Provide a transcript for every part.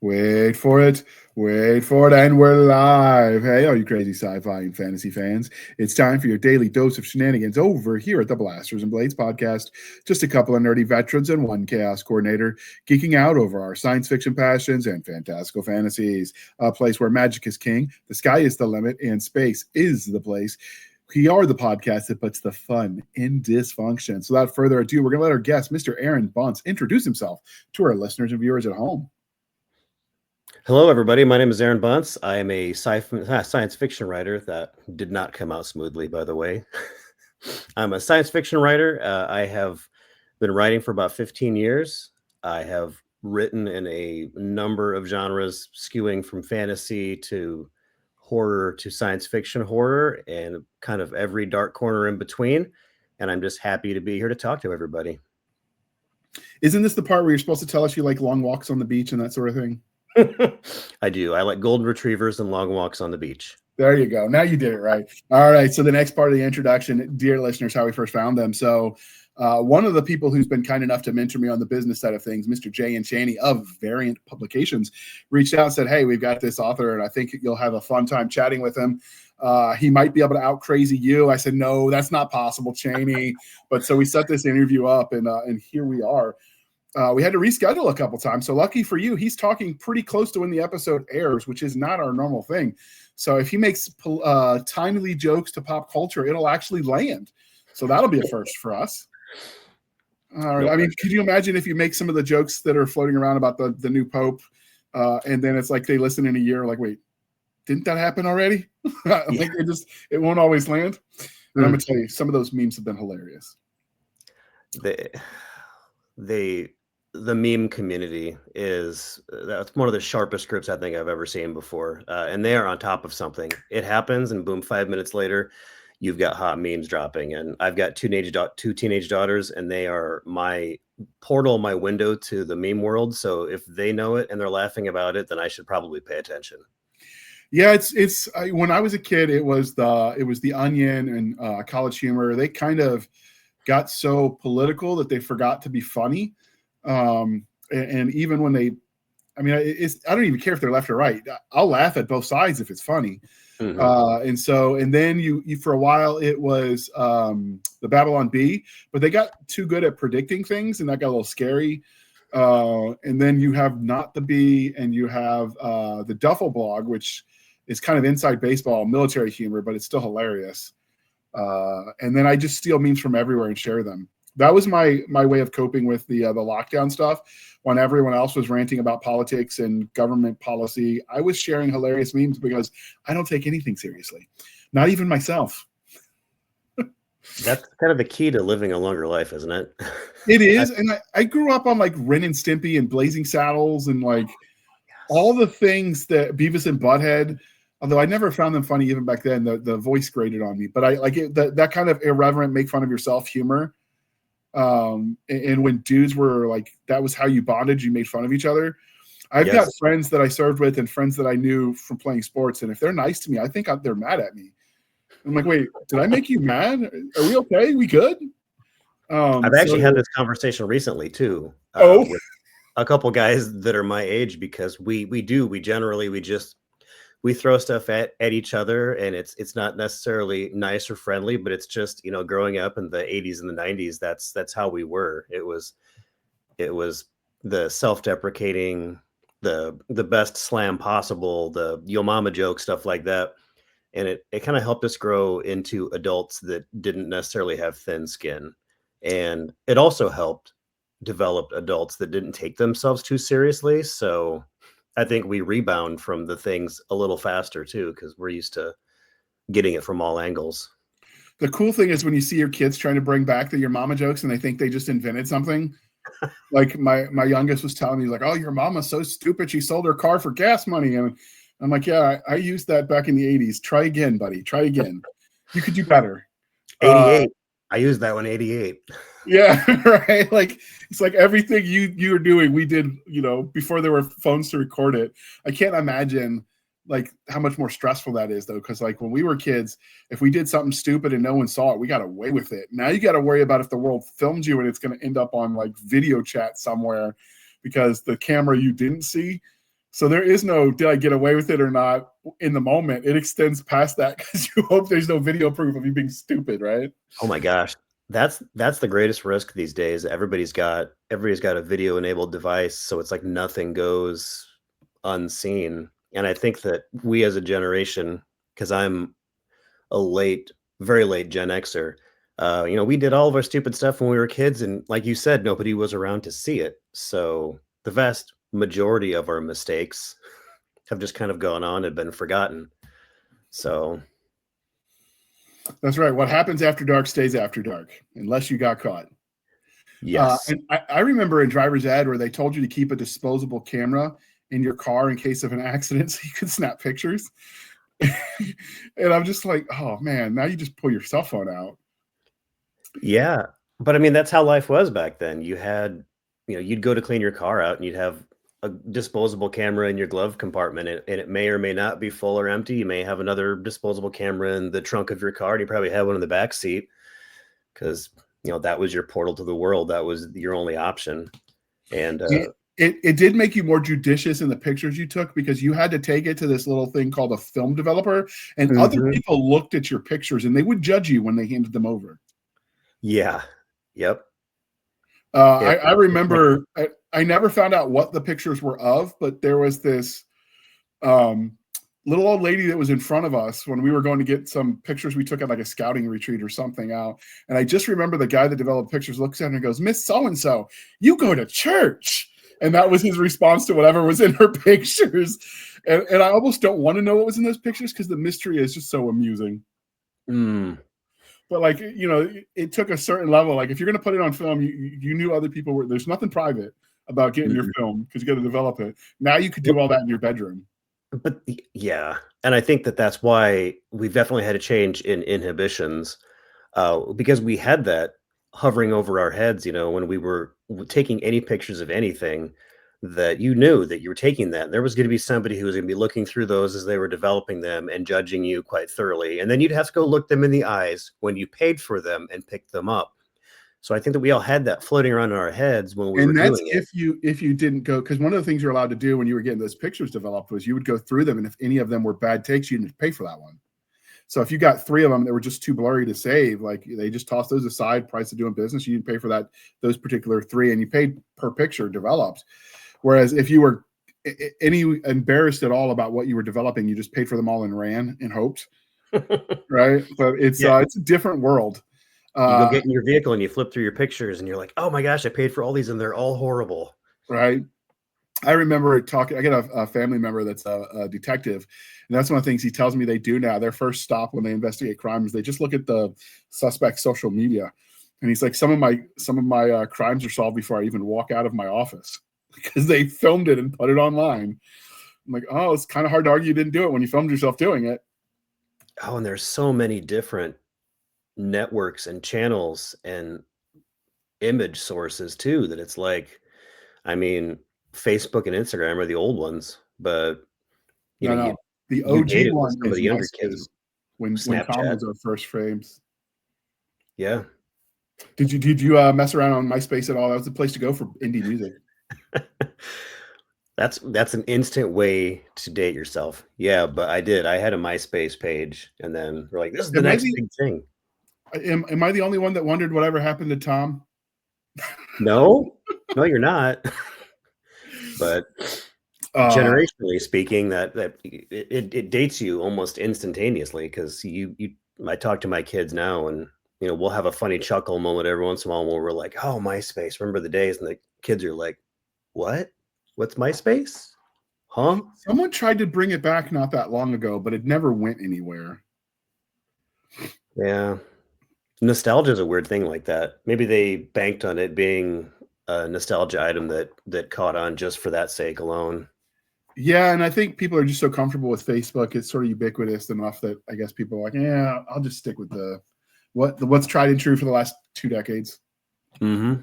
Wait for it. Wait for it. And we're live. Hey, all you crazy sci-fi and fantasy fans. It's time for your daily dose of shenanigans over here at the Blasters and Blades podcast. Just a couple of nerdy veterans and one chaos coordinator geeking out over our science fiction passions and fantastical fantasies. A place where magic is king, the sky is the limit, and space is the place. We are the podcast that puts the fun in dysfunction. So without further ado, we're going to let our guest, Mr. Aaron Bunce, introduce himself to our listeners and viewers at home. Hello, everybody. My name is Aaron Bunce. I am a science fiction writer. That did not come out smoothly, by the way. I'm a science fiction writer. I have been writing for about 15 years. I have written in a number of genres, skewing from fantasy to horror to science fiction horror and kind of every dark corner in between. And I'm just happy to be here to talk to everybody. Isn't this the part where you're supposed to tell us you like long walks on the beach and that sort of thing? I do. I like golden retrievers and long walks on the beach. There you go. Now you did it right. All right. So the next part of the introduction, dear listeners, how we first found them. So one of the people who's been kind enough to mentor me on the business side of things, Mr. JN Chaney of Variant Publications, reached out and said, hey, we've got this author, and I think you'll have a fun time chatting with him. He might be able to out crazy you. I said, no, that's not possible, Chaney. But so we set this interview up, and here we are. We had to reschedule a couple times. So lucky for you, he's talking pretty close to when the episode airs, which is not our normal thing. So if he makes timely jokes to pop culture, it'll actually land. So that'll be a first for us. All right. I mean, could you imagine if you make some of the jokes that are floating around about the new Pope, and then it's like they listen in a year, like, wait, didn't that happen already? Like it won't always land. And I'm gonna tell you, some of those memes have been hilarious. The meme community that's one of the sharpest groups I think I've ever seen before. And they are on top of something. It happens and boom, 5 minutes later, you've got hot memes dropping. And I've got two teenage daughters, and they are my portal, my window to the meme world. So if they know it and they're laughing about it, then I should probably pay attention. Yeah, when I was a kid, it was the Onion and College Humor. They kind of got so political that they forgot to be funny. And even when I don't even care if they're left or right. I'll laugh at both sides if it's funny. Mm-hmm. And then you for a while it was the Babylon Bee, but they got too good at predicting things, and that got a little scary. And then you have Not the Bee, and you have the Duffel Blog, which is kind of inside baseball military humor, but it's still hilarious. And then I just steal memes from everywhere and share them. That was my way of coping with the lockdown stuff. When everyone else was ranting about politics and government policy, I was sharing hilarious memes because I don't take anything seriously, not even myself. That's kind of the key to living a longer life, isn't it? It is. And I grew up on like Ren and Stimpy and Blazing Saddles and like all the things that Beavis and Butthead. Although I never found them funny even back then, the voice grated on me. But I like it, that kind of irreverent, make fun of yourself humor. And when dudes were like, that was how you bonded, you made fun of each other. I've got friends that I served with and friends that I knew from playing sports. And if they're nice to me, I think they're mad at me. I'm like, wait, did I make you mad? Are we okay? We good? I've actually had this conversation recently too. With a couple guys that are my age, because we throw stuff at each other, and it's not necessarily nice or friendly, but it's just, growing up in the 80s and the 90s, that's how we were. It was the self-deprecating, the best slam possible, the yo mama joke, stuff like that. And it kind of helped us grow into adults that didn't necessarily have thin skin. And it also helped develop adults that didn't take themselves too seriously. So I think we rebound from the things a little faster too, because we're used to getting it from all angles. The cool thing is when you see your kids trying to bring back your mama jokes and they think they just invented something. Like my youngest was telling me, like, oh, your mama's so stupid, she sold her car for gas money. And I'm like, yeah, I used that back in the 80s. Try again, buddy. Try again. You could do better. 88. I used that one, 88. Yeah, right. Like it's like everything you were doing, we did, before there were phones to record it. I can't imagine like how much more stressful that is though, because like when we were kids, if we did something stupid and no one saw it, we got away with it. Now you got to worry about if the world filmed you and it's going to end up on like video chat somewhere because the camera you didn't see So there is no, did I get away with it or not in the moment. It extends past that because you hope there's no video proof of you being stupid, right? Oh my gosh. That's the greatest risk these days. Everybody's got a video enabled device, so it's like nothing goes unseen. And I think that we as a generation, because I'm a very late Gen Xer, we did all of our stupid stuff when we were kids, and like you said, nobody was around to see it. So the vast majority of our mistakes have just kind of gone on and been forgotten. So that's right. What happens after dark stays after dark, unless you got caught. yes. And I remember in driver's ed where they told you to keep a disposable camera in your car in case of an accident so you could snap pictures. And I'm just like, oh man, now you just pull your cell phone out. Yeah. But I mean, that's how life was back then. You had, you'd go to clean your car out and you'd have a disposable camera in your glove compartment, and it may or may not be full or empty. You may have another disposable camera in the trunk of your car, and you probably have one in the back seat because, that was your portal to the world. That was your only option. And it did make you more judicious in the pictures you took because you had to take it to this little thing called a film developer, and other people looked at your pictures and they would judge you when they handed them over. Yeah. Yep. I remember I never found out what the pictures were of, but there was this little old lady that was in front of us when we were going to get some pictures we took at like a scouting retreat or something out. And I just remember the guy that developed pictures looks at her and goes, "Miss So-and-so, you go to church." And that was his response to whatever was in her pictures. And I almost don't want to know what was in those pictures because the mystery is just so amusing. But like, it took a certain level. Like if you're going to put it on film, you knew other people were, there's nothing private about getting your film because you got to develop it. Now you could do all that in your bedroom. But yeah. And I think that that's why we've definitely had a change in inhibitions because we had that hovering over our heads, when we were taking any pictures of anything, that you knew that you were taking that. And there was going to be somebody who was going to be looking through those as they were developing them and judging you quite thoroughly. And then you'd have to go look them in the eyes when you paid for them and picked them up. So I think that we all had that floating around in our heads when we were doing it. If you didn't go, because one of the things you're allowed to do when you were getting those pictures developed was you would go through them, and if any of them were bad takes, you didn't pay for that one. So if you got 3 of them that were just too blurry to save, like they just tossed those aside, price of doing business, you didn't pay for those particular 3, and you paid per picture developed. Whereas if you were any embarrassed at all about what you were developing, you just paid for them all and ran and hoped, right? But it's a different world. You go get in your vehicle and you flip through your pictures and you're like, oh my gosh, I paid for all these and they're all horrible. Right. I remember talking, I got a family member that's a detective, and that's one of the things he tells me they do now. Their first stop when they investigate crime is they just look at the suspect's social media. And he's like, some of my crimes are solved before I even walk out of my office because they filmed it and put it online. I'm like, oh, it's kind of hard to argue you didn't do it when you filmed yourself doing it. Oh, and there's so many different networks and channels and image sources too that it's like, I mean, Facebook and Instagram are the old ones, but the OG one some of the younger kids when Tom was our first frames. Yeah. Did you mess around on MySpace at all? That was the place to go for indie music. That's an instant way to date yourself. Yeah, but I did. I had a MySpace page, and then we're like, this is the next big thing. Am I the only one that wondered whatever happened to Tom? No, you're not. But generationally speaking, that it dates you almost instantaneously because I talk to my kids now, and we'll have a funny chuckle moment every once in a while where we're like, oh, MySpace, remember the days? And the kids are like, what? What's MySpace? Huh? Someone tried to bring it back not that long ago, but it never went anywhere. Yeah. Nostalgia is a weird thing like that. Maybe they banked on it being a nostalgia item that caught on just for that sake alone. Yeah, and I think people are just so comfortable with Facebook. It's sort of ubiquitous enough that I guess people are like, yeah, I'll just stick with what's tried and true for the last 2 decades. Mm-hmm.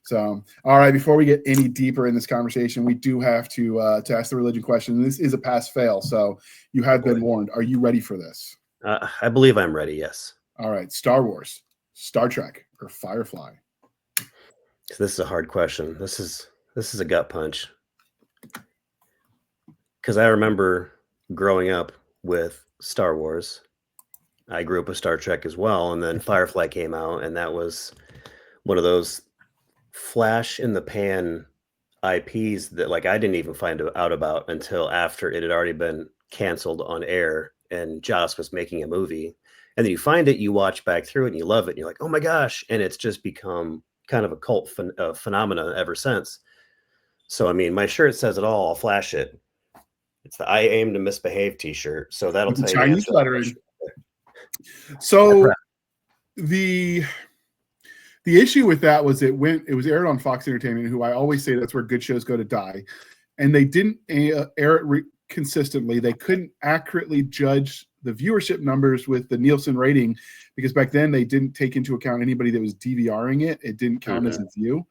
So, all right, before we get any deeper in this conversation, we do have to ask the religion question. This is a pass-fail, so you have been warned. Are you ready for this? I believe I'm ready, yes. All right, Star Wars, Star Trek, or Firefly? So this is a hard question. This is a gut punch. because I remember growing up with Star Wars. I grew up with Star Trek as well, and then Firefly came out, and that was one of those flash in the pan IPs that like I didn't even find out about until after it had already been canceled on air and Joss was making a movie. And then you find it, you watch back through it, and you love it, and you're like, oh my gosh! And it's just become kind of a cult phenomena ever since. So I mean, my shirt says it all. I'll flash it. It's the "I aim to misbehave" T-shirt. So that'll With the tell you the Chinese answer. To that lettering. question. So the issue with that was it was aired on Fox Entertainment, who I always say that's where good shows go to die, and they didn't air it consistently. They couldn't accurately judge the viewership numbers with the Nielsen rating because back then they didn't take into account anybody that was DVRing it. It didn't count as a view.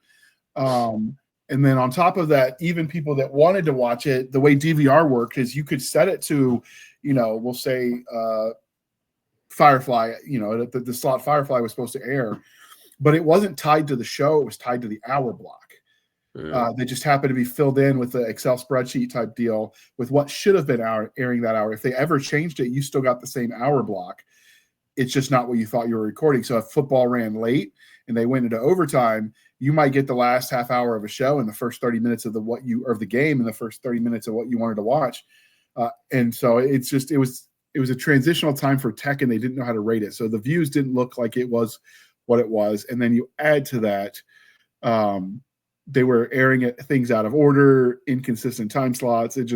And then on top of that, even people that wanted to watch it, the way DVR worked is you could set it to, we'll say Firefly, the slot Firefly was supposed to air, but it wasn't tied to the show. It was tied to the hour block. They just happened to be filled in with the Excel spreadsheet type deal with what should have been airing that hour. If they ever changed it, you still got the same hour block. It's just not what you thought you were recording. So if football ran late and they went into overtime, you might get the last half hour of a show in the first 30 minutes of the game in the first 30 minutes of what you wanted to watch. And so it was a transitional time for tech and they didn't know how to rate it. So the views didn't look like it was what it was. And then you add to that, they were airing things out of order, inconsistent time slots. It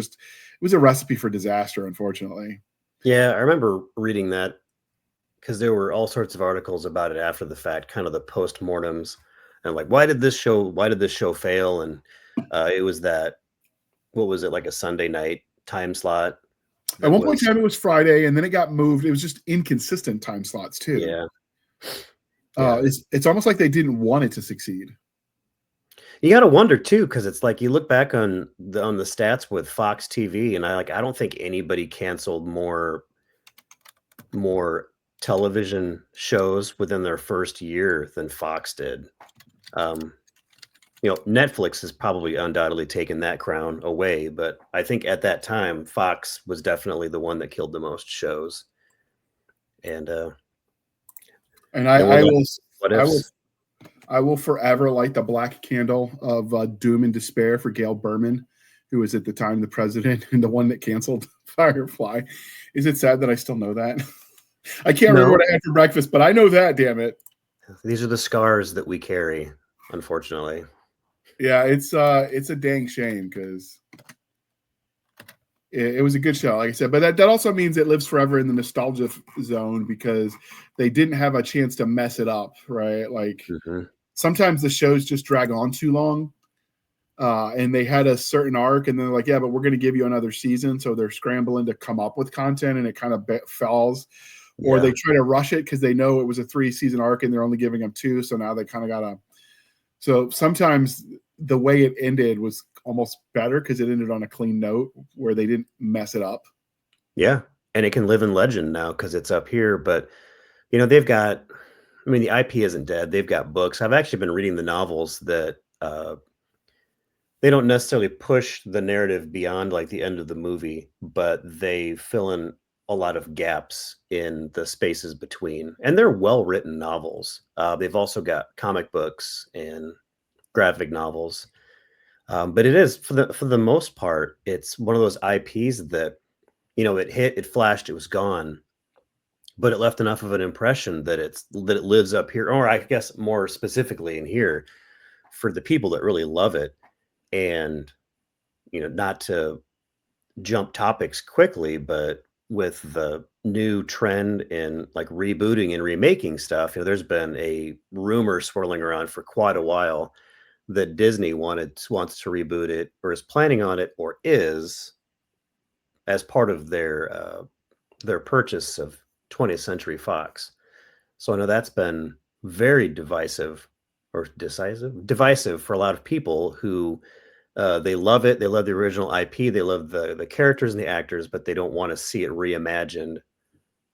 was a recipe for disaster, unfortunately. Yeah, I remember reading that because there were all sorts of articles about it after the fact, kind of the post-mortems, and like, why did this show fail? And it was that, what was it, like a Sunday night time slot? At one point in time, it was Friday, and then it got moved. It was just inconsistent time slots too. Yeah. It's almost like they didn't want it to succeed. You got to wonder too, because it's like you look back on the stats with Fox TV, and I don't think anybody canceled more television shows within their first year than Fox did. Netflix has probably undoubtedly taken that crown away, but I think at that time Fox was definitely the one that killed the most shows. And I will forever light the black candle of doom and despair for Gail Berman, who was at the time the president and the one that canceled Firefly. Is it sad that I still know that? I can't remember what I had for breakfast, but I know that, damn it. These are the scars that we carry, unfortunately. Yeah, it's a dang shame because it was a good show, like I said. But that also means it lives forever in the nostalgia zone because they didn't have a chance to mess it up, right? Like sometimes the shows just drag on too long. And they had a certain arc, and they're like, yeah, but we're going to give you another season. So they're scrambling to come up with content, and it kind of falls. Or they try to rush it because they know it was a 3-season arc, and they're only giving them 2. So now they kind of got to. So sometimes the way it ended was almost better because it ended on a clean note where they didn't mess it up. Yeah, and it can live in legend now because it's up here. But, they've got, the IP isn't dead. They've got books. I've actually been reading the novels that they don't necessarily push the narrative beyond like the end of the movie, but they fill in a lot of gaps in the spaces between. And they're well-written novels. They've also got comic books and graphic novels. But it is, for the most part, it's one of those IPs that, it hit, it flashed, it was gone, but it left enough of an impression that it lives up here, or I guess more specifically in here, for the people that really love it. And, not to jump topics quickly, but with the new trend in like rebooting and remaking stuff, there's been a rumor swirling around for quite a while that Disney wants to reboot it, or is planning on it, or is, as part of their purchase of 20th Century Fox. So I know that's been very divisive for a lot of people who they love it. They love the original IP. They love the characters and the actors, but they don't want to see it reimagined.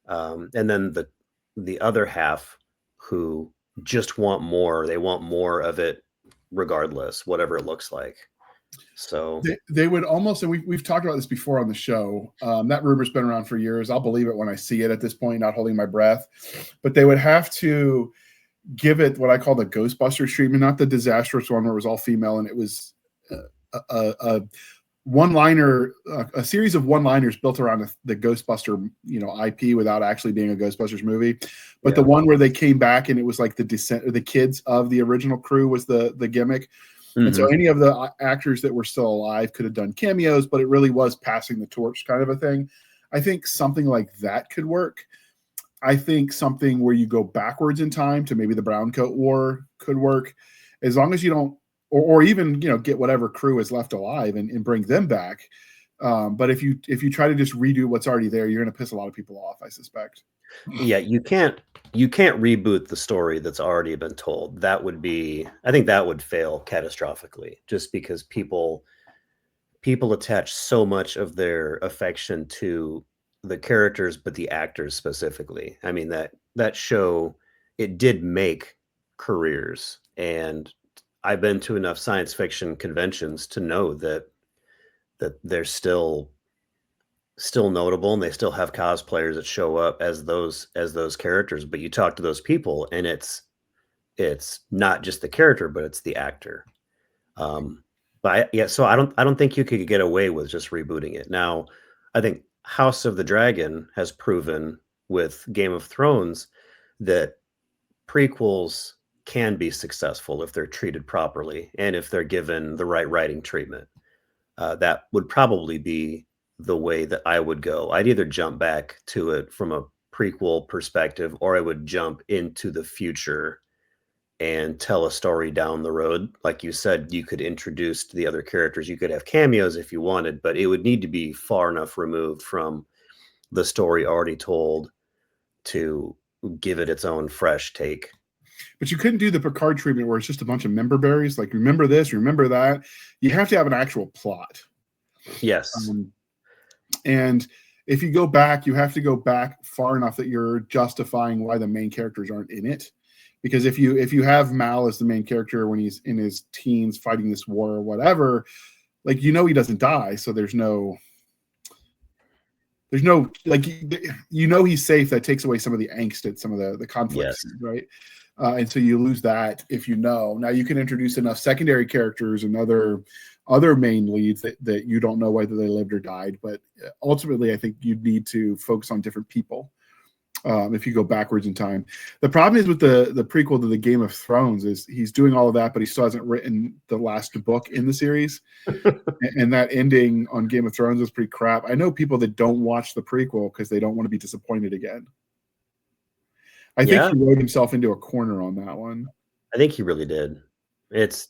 And then the other half who just want more. They want more of it regardless, whatever it looks like. So they would almost, and we've talked about this before on the show. That rumor's been around for years. I'll believe it when I see it at this point, not holding my breath. But they would have to give it what I call the Ghostbusters treatment, not the disastrous one where it was all female and it was a one-liner, a series of one-liners built around the Ghostbuster, IP without actually being a Ghostbusters movie. But the one where they came back and it was like the descent, or the kids of the original crew was the gimmick. And so any of the actors that were still alive could have done cameos, but it really was passing the torch kind of a thing. I think something like that could work. I think something where you go backwards in time to maybe the Brown Coat War could work, as long as you don't, or even get whatever crew is left alive and bring them back. But if you try to just redo what's already there, you're going to piss a lot of people off, I suspect. Yeah, you can't reboot the story that's already been told. I think that would fail catastrophically, just because people attach so much of their affection to the characters, but the actors specifically. I mean, that show, it did make careers, and I've been to enough science fiction conventions to know that they're still notable, and they still have cosplayers that show up as those characters. But you talk to those people, and it's not just the character, but it's the actor. So I don't think you could get away with just rebooting it. Now, I think House of the Dragon has proven with Game of Thrones that prequels can be successful if they're treated properly and if they're given the right writing treatment. That would probably be the way that I would go. I'd either jump back to it from a prequel perspective, or I would jump into the future and tell a story down the road. Like you said, you could introduce the other characters. You could have cameos if you wanted, but it would need to be far enough removed from the story already told to give it its own fresh take. But you couldn't do the Picard treatment where it's just a bunch of member berries. Like, remember this, remember that. You have to have an actual plot. Yes. And if you go back, you have to go back far enough that you're justifying why the main characters aren't in it. Because if you have Mal as the main character when he's in his teens fighting this war or whatever, like, he doesn't die. So there's no like, he's safe. That takes away some of the angst at some of the conflicts, yes. Right? And so you lose that if now you can introduce enough secondary characters and other main leads that you don't know whether they lived or died. But ultimately, I think you'd need to focus on different people if you go backwards in time. The problem is with the prequel to the Game of Thrones is he's doing all of that, but he still hasn't written the last book in the series. And that ending on Game of Thrones is pretty crap. I know people that don't watch the prequel because they don't want to be disappointed again. I think he wrote himself into a corner on that one. I think he really did. It's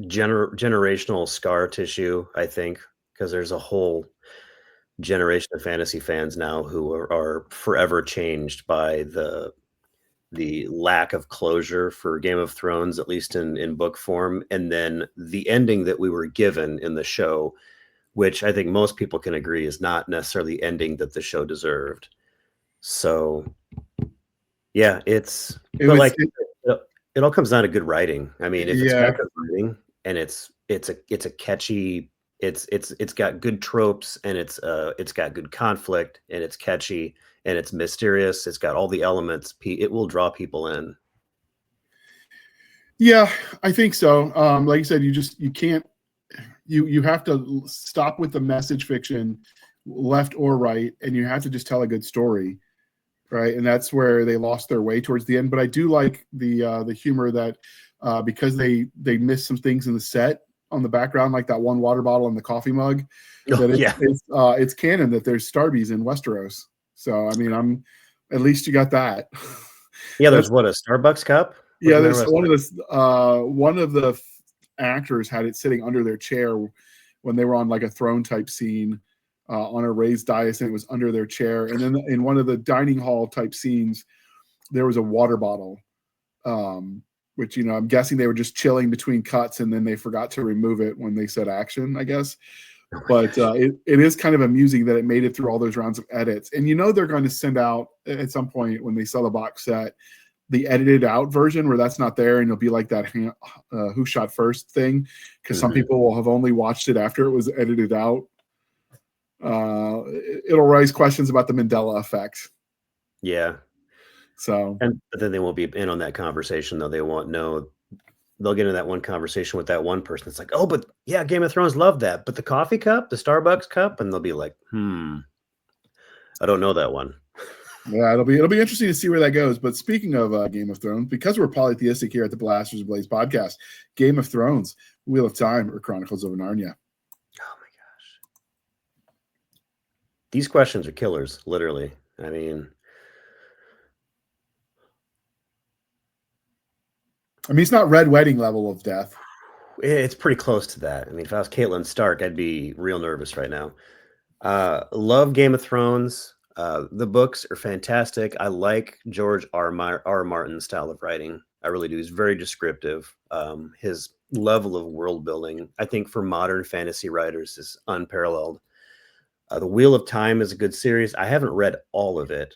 generational scar tissue, I think, because there's a whole generation of fantasy fans now who are forever changed by the lack of closure for Game of Thrones, at least in book form, and then the ending that we were given in the show, which I think most people can agree is not necessarily the ending that the show deserved. So yeah, it all comes down to good writing. I mean, if it's got good writing and it's a catchy, it's got good tropes, and it's got good conflict, and it's catchy, and it's mysterious, it's got all the elements, it will draw people in. Yeah, I think so. Like you said, you have to stop with the message fiction, left or right, and you have to just tell a good story. Right, and that's where they lost their way towards the end. But I do like the humor that because they missed some things in the set on the background, like that one water bottle and the coffee mug. It's canon that there's Starbies in Westeros. So I mean, at least you got that. Yeah, there's a Starbucks cup. Yeah, there's one of the actors had it sitting under their chair when they were on like a throne type scene. On a raised dais, and it was under their chair. And then in one of the dining hall type scenes, there was a water bottle, which, I'm guessing they were just chilling between cuts, and then they forgot to remove it when they said action, I guess. But it is kind of amusing that it made it through all those rounds of edits. And they're going to send out at some point when they sell the box set the edited out version where that's not there, and it'll be like that who shot first thing, because some people will have only watched it after it was edited out. It'll raise questions about the Mandela effect. Yeah. So, but then they won't be in on that conversation, though. They won't know. They'll get into that one conversation with that one person. It's like, oh, but yeah, Game of Thrones loved that. But the coffee cup, the Starbucks cup, and they'll be like, I don't know that one. Yeah, it'll be interesting to see where that goes. But speaking of Game of Thrones, because we're polytheistic here at the Blasters Blaze podcast, Game of Thrones, Wheel of Time, or Chronicles of Narnia? Oh my gosh. These questions are killers, literally. I mean, it's not Red Wedding level of death. It's pretty close to that. I mean, if I was Caitlin Stark, I'd be real nervous right now. Love Game of Thrones. The books are fantastic. I like George R. Martin's style of writing. I really do. He's very descriptive. His level of world building, I think, for modern fantasy writers is unparalleled. The Wheel of Time is a good series. I haven't read all of it,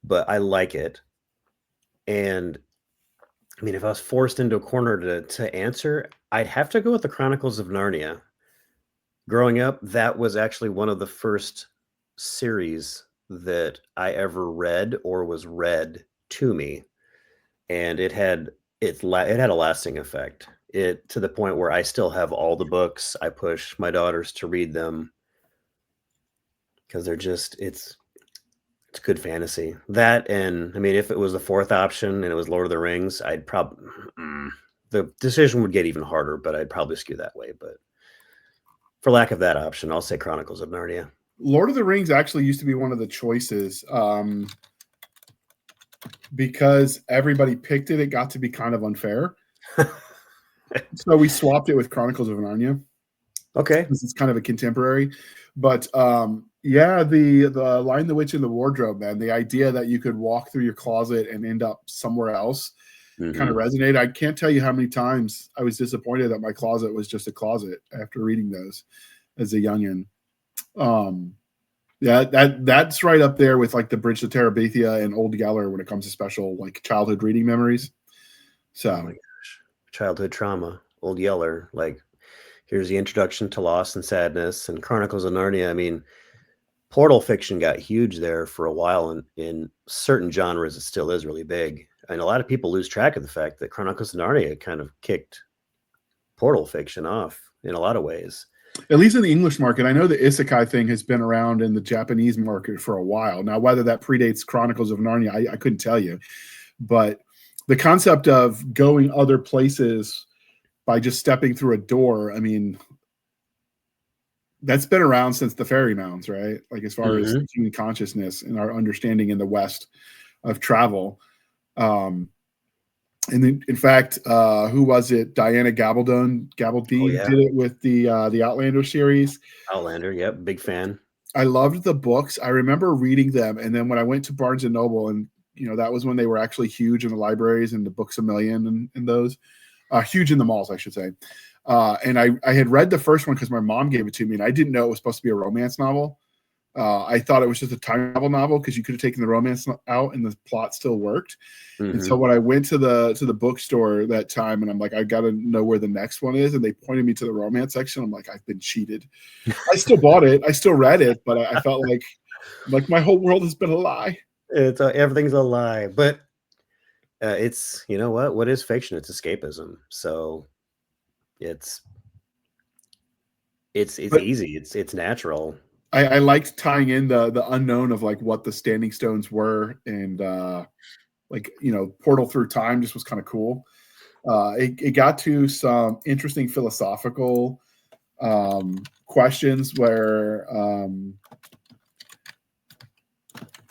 but I like it. And I mean, if I was forced into a corner to answer, I'd have to go with the Chronicles of Narnia. Growing up, that was actually one of the first series that I ever read or was read to me, and it had a lasting effect. It to the point where I still have all the books. I push my daughters to read them because they're just it's good fantasy. That, and I mean, if it was the fourth option and it was Lord of the Rings, I'd probably the decision would get even harder, but I'd probably skew that way. But for lack of that option, I'll say Chronicles of Narnia. Lord of the Rings actually used to be one of the choices. Because everybody picked it, it got to be kind of unfair. So we swapped it with Chronicles of Narnia. Okay. This is kind of a contemporary. But yeah, the Lion, the Witch, and the Wardrobe, man, the idea that you could walk through your closet and end up somewhere else kind of resonated. I can't tell you how many times I was disappointed that my closet was just a closet after reading those as a youngin'. Yeah, that's right up there with like the Bridge to Terabithia and Old Yeller when it comes to special like childhood reading memories. So, oh my gosh, childhood trauma, Old Yeller. Like, here's the introduction to Lost and Sadness and Chronicles of Narnia. I mean, portal fiction got huge there for a while, and in certain genres, it still is really big. And a lot of people lose track of the fact that Chronicles of Narnia kind of kicked portal fiction off in a lot of ways. At least in the English market. I know the isekai thing has been around in the Japanese market for a while. Now, whether that predates Chronicles of Narnia, I couldn't tell you. But the concept of going other places by just stepping through a door, I mean, that's been around since the fairy mounds, right? Like as far as human consciousness and our understanding in the West of travel. And then, in fact, who was it? Diana Gabaldon did it with the Outlander series. Outlander, yep, big fan. I loved the books. I remember reading them, and then when I went to Barnes and Noble, and that was when they were actually huge in the libraries and the Books A Million and those, huge in the malls, I should say. And I had read the first one because my mom gave it to me, and I didn't know it was supposed to be a romance novel. I thought it was just a time travel novel because you could have taken the romance out and the plot still worked. And so when I went to the bookstore that time, and I'm like, I got to know where the next one is, and they pointed me to the romance section. I'm like, I've been cheated. I still bought it. I still read it, but I felt like my whole world has been a lie. It's everything's a lie, but it's what is fiction? It's escapism. So it's easy. It's natural. I liked tying in the unknown of like what the Standing Stones were, and portal through time just was kind of cool. It got to some interesting philosophical questions where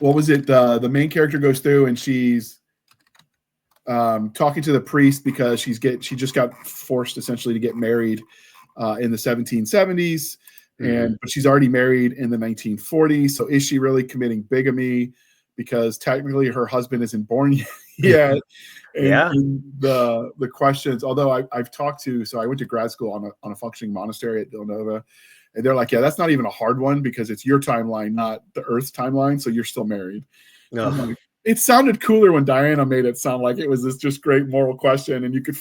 what was it? The main character goes through and she's talking to the priest because she just got forced essentially to get married in the 1770s. But she's already married in the 1940s. So is she really committing bigamy? Because technically her husband isn't born yet. And the questions, although I've talked to, so I went to grad school on a functioning monastery at Villanova, and they're like, yeah, that's not even a hard one because it's your timeline, not the Earth's timeline. So you're still married. No. It sounded cooler when Diana made it sound like it was this just great moral question, and you could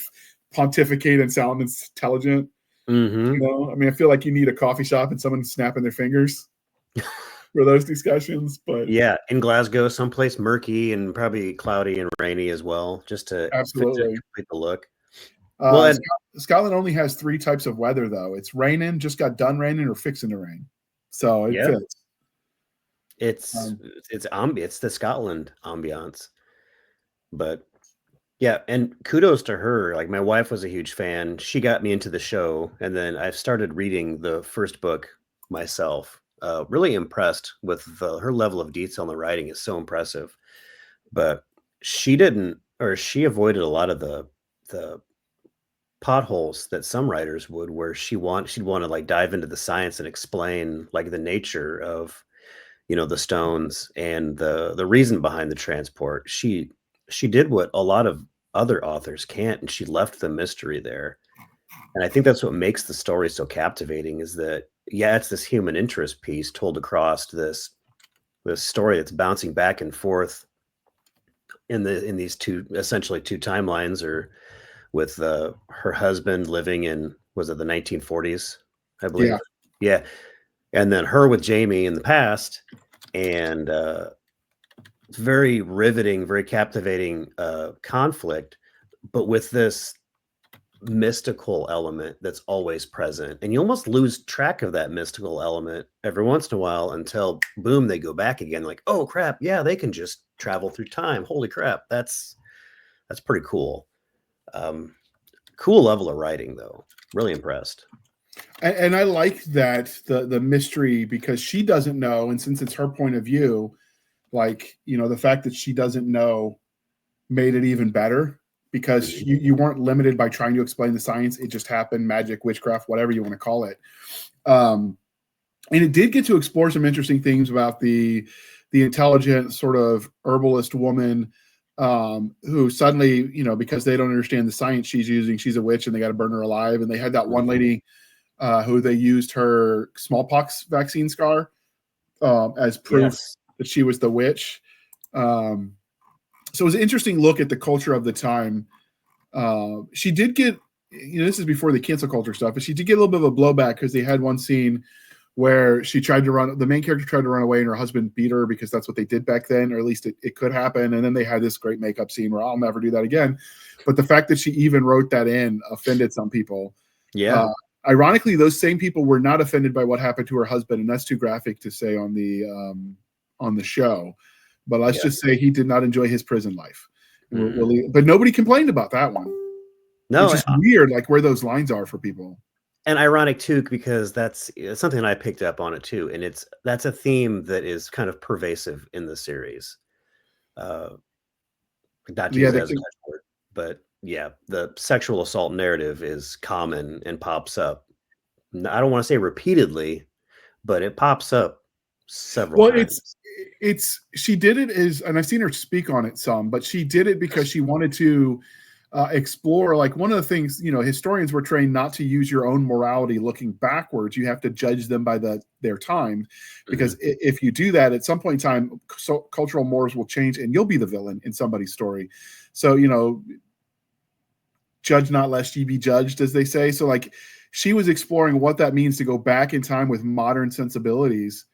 pontificate and sound intelligent. Mm-hmm. I mean, I feel like you need a coffee shop and someone snapping their fingers for those discussions. But yeah, in Glasgow, someplace murky and probably cloudy and rainy as well, just to absolutely complete the look. Well, and Scotland only has 3 types of weather, though. It's raining, just got done raining, or fixing to rain. So it fits. It's the Scotland ambiance. But yeah, and kudos to her. Like, my wife was a huge fan. She got me into the show, and then I've started reading the first book myself. Really impressed with her level of detail in the writing is so impressive. But she avoided a lot of the potholes that some writers would, where she'd want to like dive into the science and explain like the nature of the stones and the reason behind the transport. She did what a lot of other authors can't, and she left the mystery there. And I think that's what makes the story so captivating, is that it's this human interest piece told across this story that's bouncing back and forth in these essentially two timelines, or with her husband living in, was it the 1940s, I believe? Yeah. And then her with Jamie in the past, and it's very riveting, very captivating conflict, but with this mystical element that's always present. And you almost lose track of that mystical element every once in a while, until boom, they go back again, like, oh crap, yeah, they can just travel through time. Holy crap, that's pretty cool. Cool level of writing, though. Really impressed. And I like that the mystery, because she doesn't know, and since it's her point of view, like, the fact that she doesn't know made it even better, because you weren't limited by trying to explain the science. It just happened, magic, witchcraft, whatever you want to call it. And it did get to explore some interesting things about the intelligent sort of herbalist woman, who suddenly, because they don't understand the science she's using, she's a witch and they got to burn her alive. And they had that one lady who they used her smallpox vaccine scar as proof that she was the witch. So it was an interesting look at the culture of the time. She did get, this is before the cancel culture stuff, but she did get a little bit of a blowback, because they had one scene where the main character tried to run away, and her husband beat her, because that's what they did back then, or at least it could happen. And then they had this great makeup scene where I'll never do that again. But the fact that she even wrote that in offended some people. Yeah. Ironically, those same people were not offended by what happened to her husband, and that's too graphic to say on the show. But let's just say he did not enjoy his prison life. But nobody complained about that one. No, it's just weird, like where those lines are for people. And ironic too, because that's something I picked up on it too, and that's a theme that is kind of pervasive in the series. Not to use that as a word, but yeah, the sexual assault narrative is common and pops up. I don't want to say repeatedly, but it pops up several times. She did it and I've seen her speak on it some, but she did it because she wanted to explore, like, one of the things, historians were trained not to use your own morality looking backwards. You have to judge them by their time, because if you do that, at some point in time, cultural mores will change and you'll be the villain in somebody's story. So, judge not lest ye be judged, as they say. So, like, she was exploring what that means to go back in time with modern sensibilities.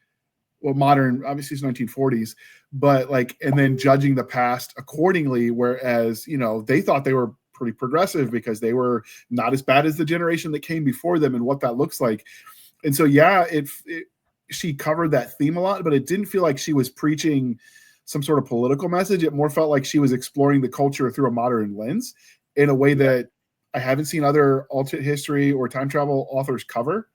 Well, modern, obviously it's 1940s, but and then judging the past accordingly. Whereas, they thought they were pretty progressive because they were not as bad as the generation that came before them, and what that looks like. And so, she covered that theme a lot, but it didn't feel like she was preaching some sort of political message. It more felt like she was exploring the culture through a modern lens in a way that I haven't seen other alternate history or time travel authors cover.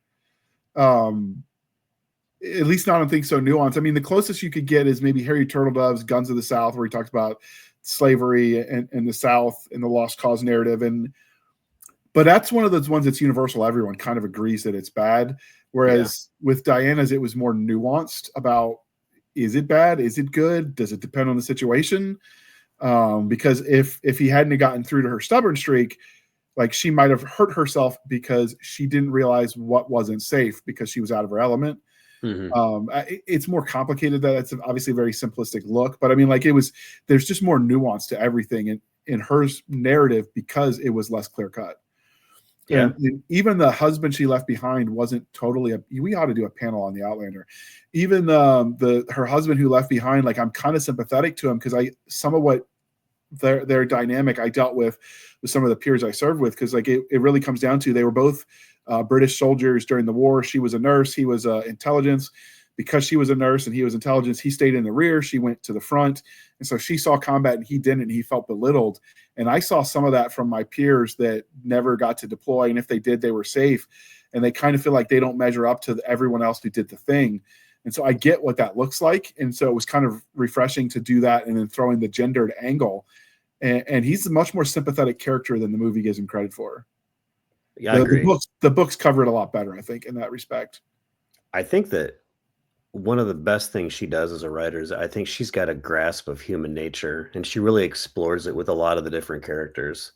At least not on things so nuanced. I mean, the closest you could get is maybe Harry Turtledove's Guns of the South, where he talks about slavery and the South and the lost cause narrative. But that's one of those ones that's universal. Everyone kind of agrees that it's bad. Whereas with Diana's, it was more nuanced about, is it bad? Is it good? Does it depend on the situation? Because if he hadn't gotten through to her stubborn streak, like, she might have hurt herself because she didn't realize what wasn't safe because she was out of her element. Mhm. It's more complicated. That it's obviously a very simplistic look, but I mean, like there's just more nuance to everything in her narrative because it was less clear cut. Yeah. And even the husband she left behind wasn't totally we ought to do a panel on the Outlander. Even her husband who left behind, like I'm kind of sympathetic to him because some of what their dynamic I dealt with some of the peers I served with, because like it really comes down to they were both British soldiers during the war. She was a nurse, he was intelligence. Because she was a nurse and he was intelligence, he stayed in the rear, she went to the front. And so she saw combat and he didn't, and he felt belittled. And I saw some of that from my peers that never got to deploy. And if they did, they were safe. And they kind of feel like they don't measure up to everyone else who did the thing. And so I get what that looks like. And so it was kind of refreshing to do that and then throwing the gendered angle. And he's a much more sympathetic character than the movie gives him credit for. Yeah, I agree. The books cover it a lot better, I think, in that respect. I think that one of the best things she does as a writer is I think she's got a grasp of human nature, and she really explores it with a lot of the different characters.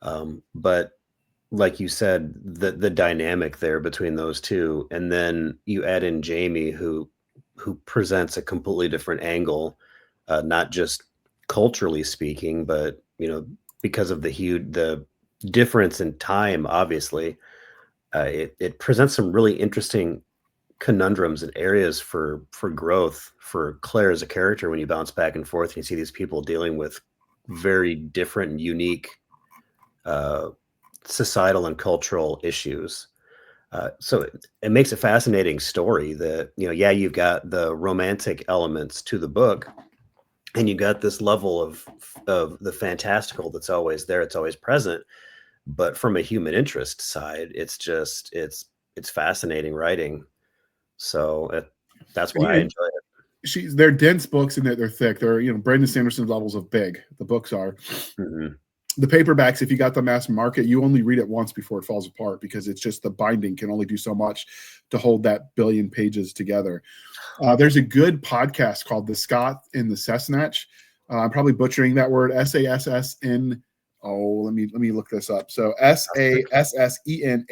But like you said, the dynamic there between those two, and then you add in Jamie, who presents a completely different angle, not just culturally speaking, but because of the difference in time, obviously, it presents some really interesting conundrums and areas for growth for Claire as a character when you bounce back and forth and you see these people dealing with very different and unique societal and cultural issues. So it makes a fascinating story that, yeah, you've got the romantic elements to the book and you got this level of the fantastical that's always there. It's always present. But from a human interest side, it's fascinating writing. So that's why I enjoy it. They're dense books and they're thick. They're, Brandon Sanderson's levels of big. The books are. Mm-hmm. The paperbacks, if you got the mass market, you only read it once before it falls apart because it's just the binding can only do so much to hold that billion pages together. There's a good podcast called The Scott and the Sassenach. I'm probably butchering that word. SASSN. Oh, let me look this up. So SASSENACH,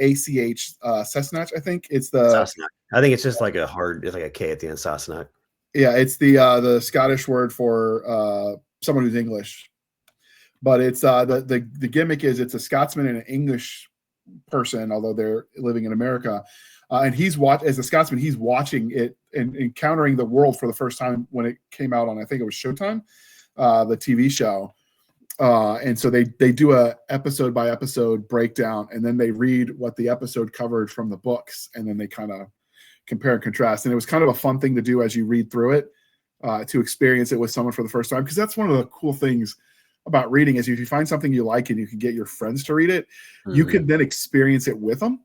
Sassenach. I think it's the. Sassenach. I think it's just like it's like a K at the end. Sassenach. Yeah, it's the Scottish word for someone who's English. But it's the gimmick is it's a Scotsman and an English person, although they're living in America. And as a Scotsman, he's watching it and encountering the world for the first time when it came out on, I think it was Showtime, the TV show. And so they do a episode by episode breakdown, and then they read what the episode covered from the books, and then they kind of compare and contrast. And it was kind of a fun thing to do as you read through it, to experience it with someone for the first time. Because that's one of the cool things about reading is if you find something you like and you can get your friends to read it, you can then experience it with them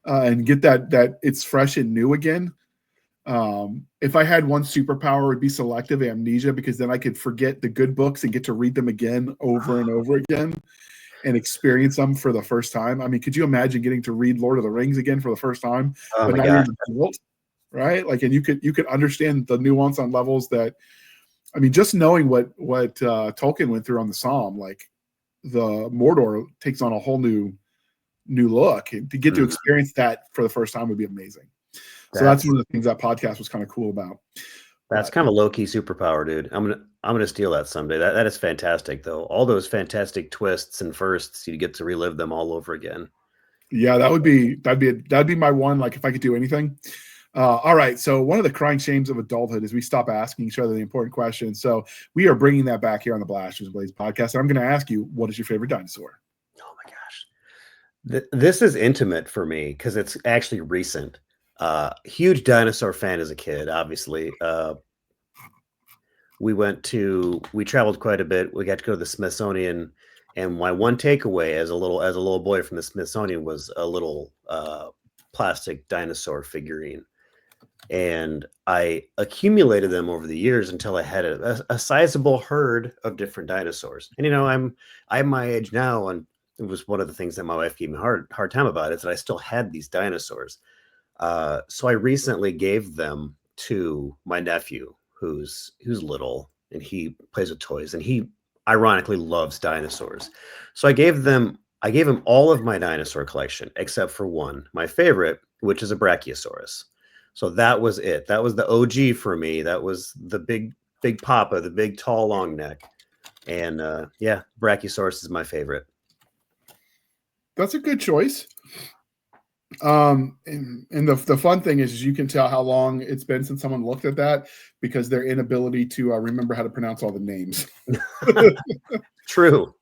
and get that it's fresh and new again. If I had one superpower, it would be selective amnesia, because then I could forget the good books and get to read them again over and over again and experience them for the first time. I mean, could you imagine getting to read Lord of the Rings again for the first time? Oh but my now God. you're an adult, right? Like, and you could understand the nuance on levels that, I mean, just knowing what Tolkien went through on the Psalm, like the Mordor takes on a whole new look. And to get to experience that for the first time would be amazing. So that's one of the things that podcast was kind of cool about. That's kind of a low-key superpower, dude. I'm gonna steal that someday. That is fantastic, though. All those fantastic twists and firsts, you get to relive them all over again. Yeah, that'd be my one. Like if I could do anything. All right. So one of the crying shames of adulthood is we stop asking each other the important questions. So we are bringing that back here on the Blasters and Blades podcast. And I'm going to ask you, what is your favorite dinosaur? Oh my gosh. This is intimate for me because it's actually recent. Huge dinosaur fan as a kid, obviously. We traveled quite a bit. We got to go to the Smithsonian, and my one takeaway as a little boy from the Smithsonian was a little plastic dinosaur figurine. And I accumulated them over the years until I had a sizable herd of different dinosaurs. And I'm my age now, and it was one of the things that my wife gave me a hard time about is that I still had these dinosaurs. So I recently gave them to my nephew, who's little, and he plays with toys, and he ironically loves dinosaurs. So I gave him all of my dinosaur collection except for one, my favorite, which is a Brachiosaurus. So that was it. That was the OG for me. That was the big papa, the big tall long neck. And yeah, Brachiosaurus is my favorite. That's a good choice. And the fun thing is you can tell how long it's been since someone looked at that because their inability to remember how to pronounce all the names. True.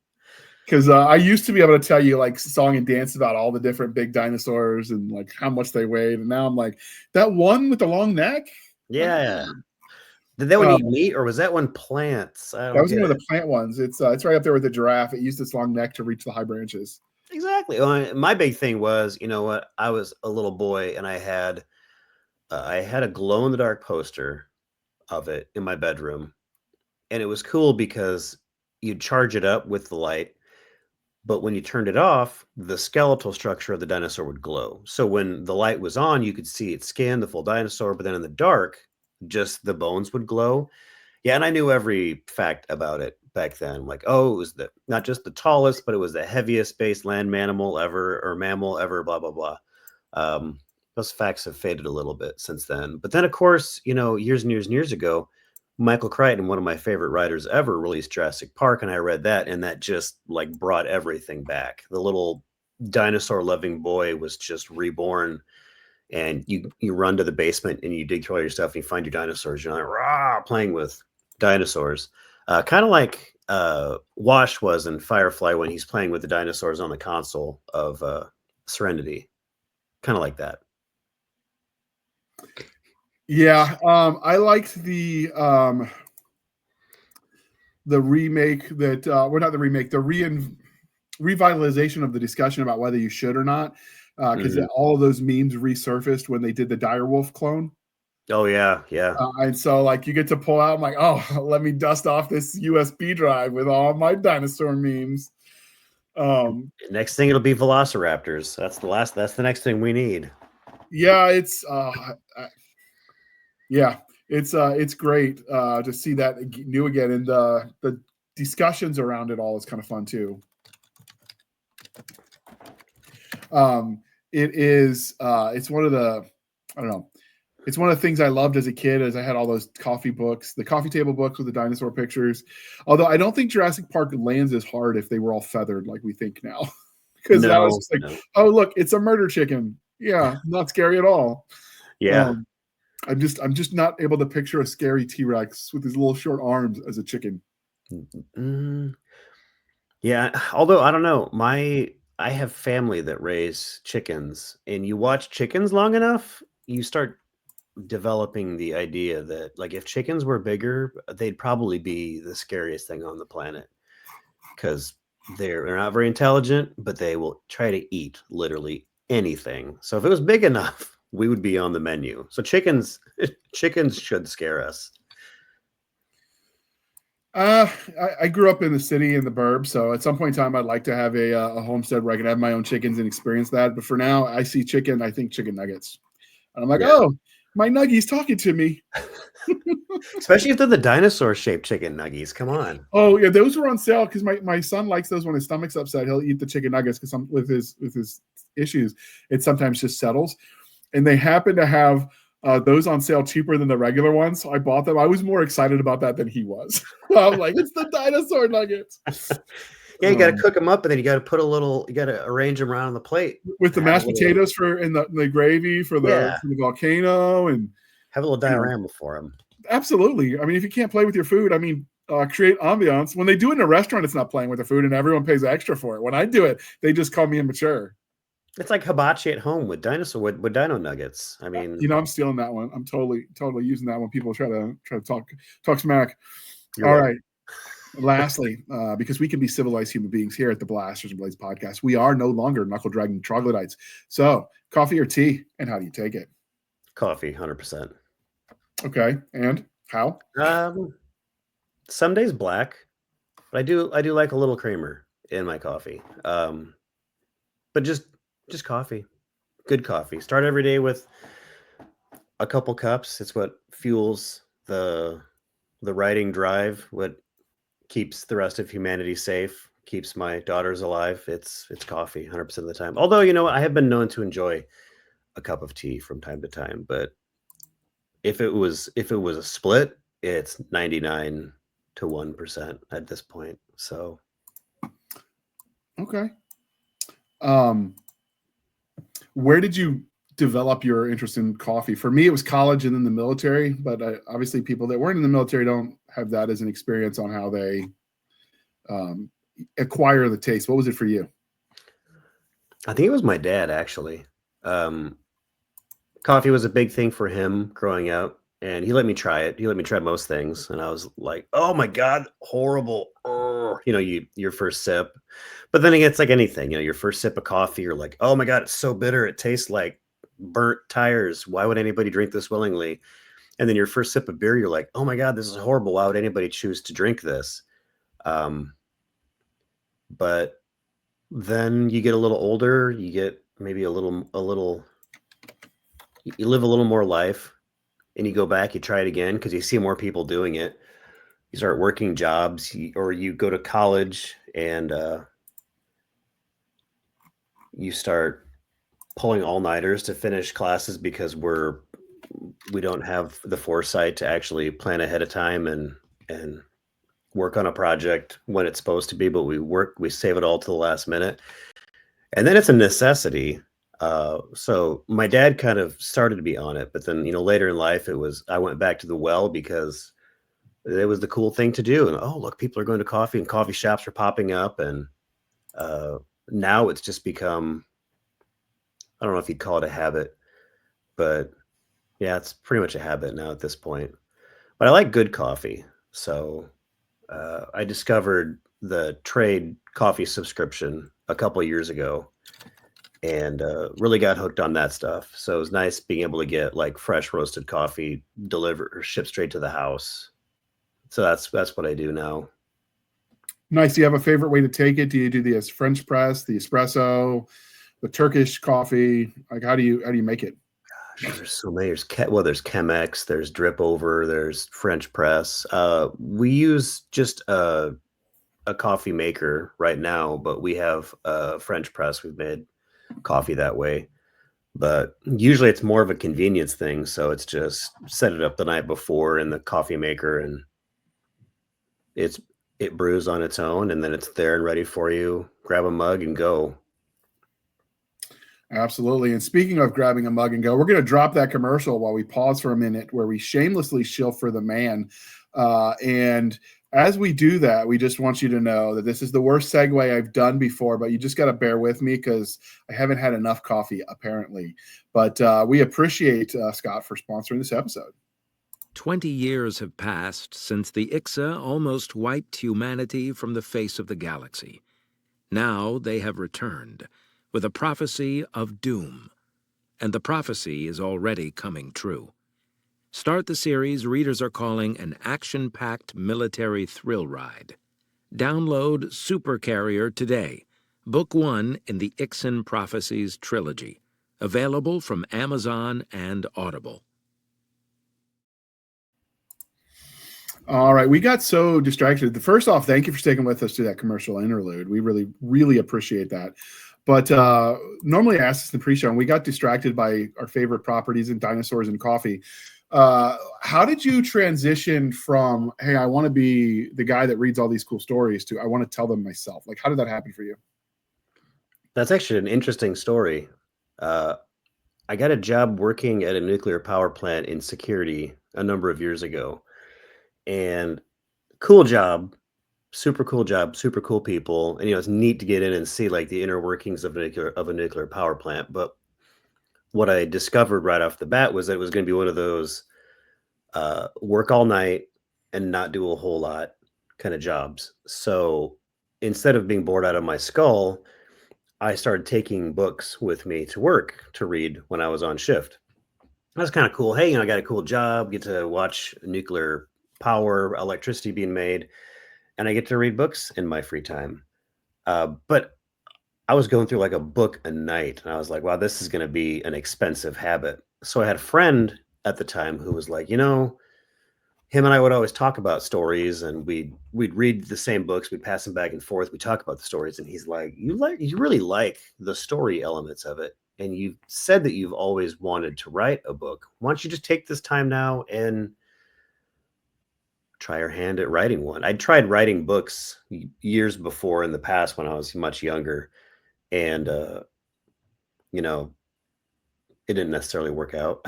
Because I used to be able to tell you like song and dance about all the different big dinosaurs and like how much they weighed, and now I'm like, that one with the long neck. Yeah. Did that one eat meat, or was that one plants? I don't That was get one it. of the plant ones. It's right up there with the giraffe. It used its long neck to reach the high branches. Exactly. My big thing was, you know what? I was a little boy, and I had a glow in the dark poster of it in my bedroom, and it was cool because you'd charge it up with the light, but when you turned it off, the skeletal structure of the dinosaur would glow. So when the light was on, you could see its skin, the full dinosaur, but then in the dark, just the bones would glow. Yeah, and I knew every fact about it back then. Like, oh, it was not just the tallest, but it was the heaviest space land mammal ever, or mammal ever, blah, blah, blah. Those facts have faded a little bit since then. But then, of course, you know, years and years and years ago, Michael Crichton, one of my favorite writers ever, released Jurassic Park, and I read that, and that just like brought everything back. The little dinosaur loving boy was just reborn, and you run to the basement and you dig through all your stuff and you find your dinosaurs. You're like, rah, playing with dinosaurs. Kind of like Wash was in Firefly when he's playing with the dinosaurs on the console of Serenity. Kind of like that. Yeah, I liked the remake that well, not the remake, the revitalization of the discussion about whether you should or not, because all of those memes resurfaced when they did the Direwolf clone. Oh yeah, yeah. And so like you get to pull out, I'm like, oh, let me dust off this USB drive with all my dinosaur memes. Next thing it'll be Velociraptors. That's the next thing we need. Yeah, it's it's great to see that new again, and the discussions around it all is kind of fun too. It's one of the, I don't know, it's one of the things I loved as a kid, as I had all those coffee books, the coffee table books with the dinosaur pictures. Although I don't think Jurassic Park lands as hard if they were all feathered like we think now. Because that was just like, oh, look, it's a murder chicken. Yeah, not scary at all. Yeah. I'm just not able to picture a scary T-Rex with his little short arms as a chicken. Yeah, although I don't know, I have family that raise chickens, and you watch chickens long enough, you start developing the idea that like if chickens were bigger, they'd probably be the scariest thing on the planet, because they're not very intelligent, but they will try to eat literally anything. So if it was big enough, we would be on the menu. So chickens should scare us. I grew up in the city in the burbs, so at some point in time, I'd like to have a homestead where I can have my own chickens and experience that. But for now, I see chicken, I think chicken nuggets, and I'm like, oh, my nuggies talking to me. Especially if they're the dinosaur-shaped chicken nuggies. Come on. Oh yeah, those were on sale because my son likes those when his stomach's upset. He'll eat the chicken nuggets because with his issues, it sometimes just settles. And they happen to have those on sale cheaper than the regular ones. So I bought them. I was more excited about that than he was. I'm like, it's the dinosaur nuggets. Yeah, you got to cook them up, and then you got to arrange them around on the plate with the mashed potatoes and the gravy for the volcano, and have a little diorama for them. Absolutely. I mean, if you can't play with your food, I mean, create ambiance. When they do it in a restaurant, it's not playing with the food, and everyone pays extra for it. When I do it, they just call me immature. It's like hibachi at home with dino nuggets. I mean, I'm stealing that one. I'm totally using that when people try to talk smack. All right. Lastly, because we can be civilized human beings here at the Blasters and Blades podcast, we are no longer knuckle dragging troglodytes. So, coffee or tea, and how do you take it? Coffee, 100%. Okay, and how? Some days black, but I do like a little creamer in my coffee. But just coffee, good coffee. Start every day with a couple cups. It's what fuels the writing drive. What keeps the rest of humanity safe. Keeps my daughters alive. It's coffee, 100% of the time. Although I have been known to enjoy a cup of tea from time to time, but if it was a split, it's 99 to 1% at this point. So Okay. Where did you develop your interest in coffee? For me, it was college and then the military, but obviously people that weren't in the military don't have that as an experience on how they acquire the taste. What was it for you? I think it was my dad, actually. Coffee was a big thing for him growing up, and he let me try it. He let me try most things, and I was like, "Oh my god, horrible!" Your first sip, but then it's like anything. Your first sip of coffee, you're like, "Oh my god, it's so bitter. It tastes like burnt tires. Why would anybody drink this willingly?" And then your first sip of beer, you're like, "Oh my god, this is horrible. Why would anybody choose to drink this?" Um, but then you get a little older, you get maybe you live a little more life, and you go back, you try it again because you see more people doing it. You start working jobs, or you go to college, and you start pulling all-nighters to finish classes because we don't have the foresight to actually plan ahead of time and work on a project when it's supposed to be, but we save it all to the last minute. And then it's a necessity. So my dad kind of started to be on it, but then, later in life, I went back to the well because it was the cool thing to do. And, oh, look, people are going to coffee and coffee shops are popping up. And now it's just become, I don't know if you'd call it a habit, but yeah, it's pretty much a habit now at this point. But I like good coffee. So I discovered the trade coffee subscription a couple of years ago, and really got hooked on that stuff. So it was nice being able to get like fresh roasted coffee delivered or shipped straight to the house. So that's what I do now. Nice. Do you have a favorite way to take it? Do you do the French press, the espresso, the Turkish coffee? Like, how do you make it? Gosh, there's so many. There's Chemex, there's drip over, there's French press. We use just a coffee maker right now, but we have a French press. We've made coffee that way, but usually it's more of a convenience thing. So it's just set it up the night before in the coffee maker, and it brews on its own, and then it's there and ready for you. Grab a mug and go. Absolutely. And speaking of grabbing a mug and go, we're going to drop that commercial while we pause for a minute where we shamelessly shill for the man. And as we do that, we just want you to know that this is the worst segue I've done before, but you just got to bear with me because I haven't had enough coffee, apparently. But we appreciate Scott for sponsoring this episode. 20 years have passed since the Ixa almost wiped humanity from the face of the galaxy. Now they have returned with a prophecy of doom, and the prophecy is already coming true. Start the series readers are calling an action-packed military thrill ride. Download Super Carrier today. Book 1 in the Ixan Prophecies trilogy. Available from Amazon and Audible. All right, we got so distracted. First off, thank you for sticking with us to that commercial interlude. We really, really appreciate that. But normally I ask this in the pre-show, and we got distracted by our favorite properties and dinosaurs and coffee. How did you transition from, hey, I want to be the guy that reads all these cool stories to I want to tell them myself? Like, how did that happen for you? That's actually an interesting story. I got a job working at a nuclear power plant in security a number of years ago. And cool job, super cool job, super cool people. And it's neat to get in and see like the inner workings of a nuclear power plant. But what I discovered right off the bat was that it was going to be one of those work all night and not do a whole lot kind of jobs. So instead of being bored out of my skull, I started taking books with me to work to read when I was on shift. That's kind of cool. Hey, I got a cool job, get to watch nuclear power, electricity being made, and I get to read books in my free time. But I was going through like a book a night, and I was like, wow, this is going to be an expensive habit. So I had a friend at the time who was like, him and I would always talk about stories, and we'd read the same books, we'd pass them back and forth, we talk about the stories, and he's like, you really like the story elements of it. and you've said that you've always wanted to write a book. Why don't you just take this time now and try your hand at writing one? I'd tried writing books years before in the past when I was much younger, and you know, it didn't necessarily work out.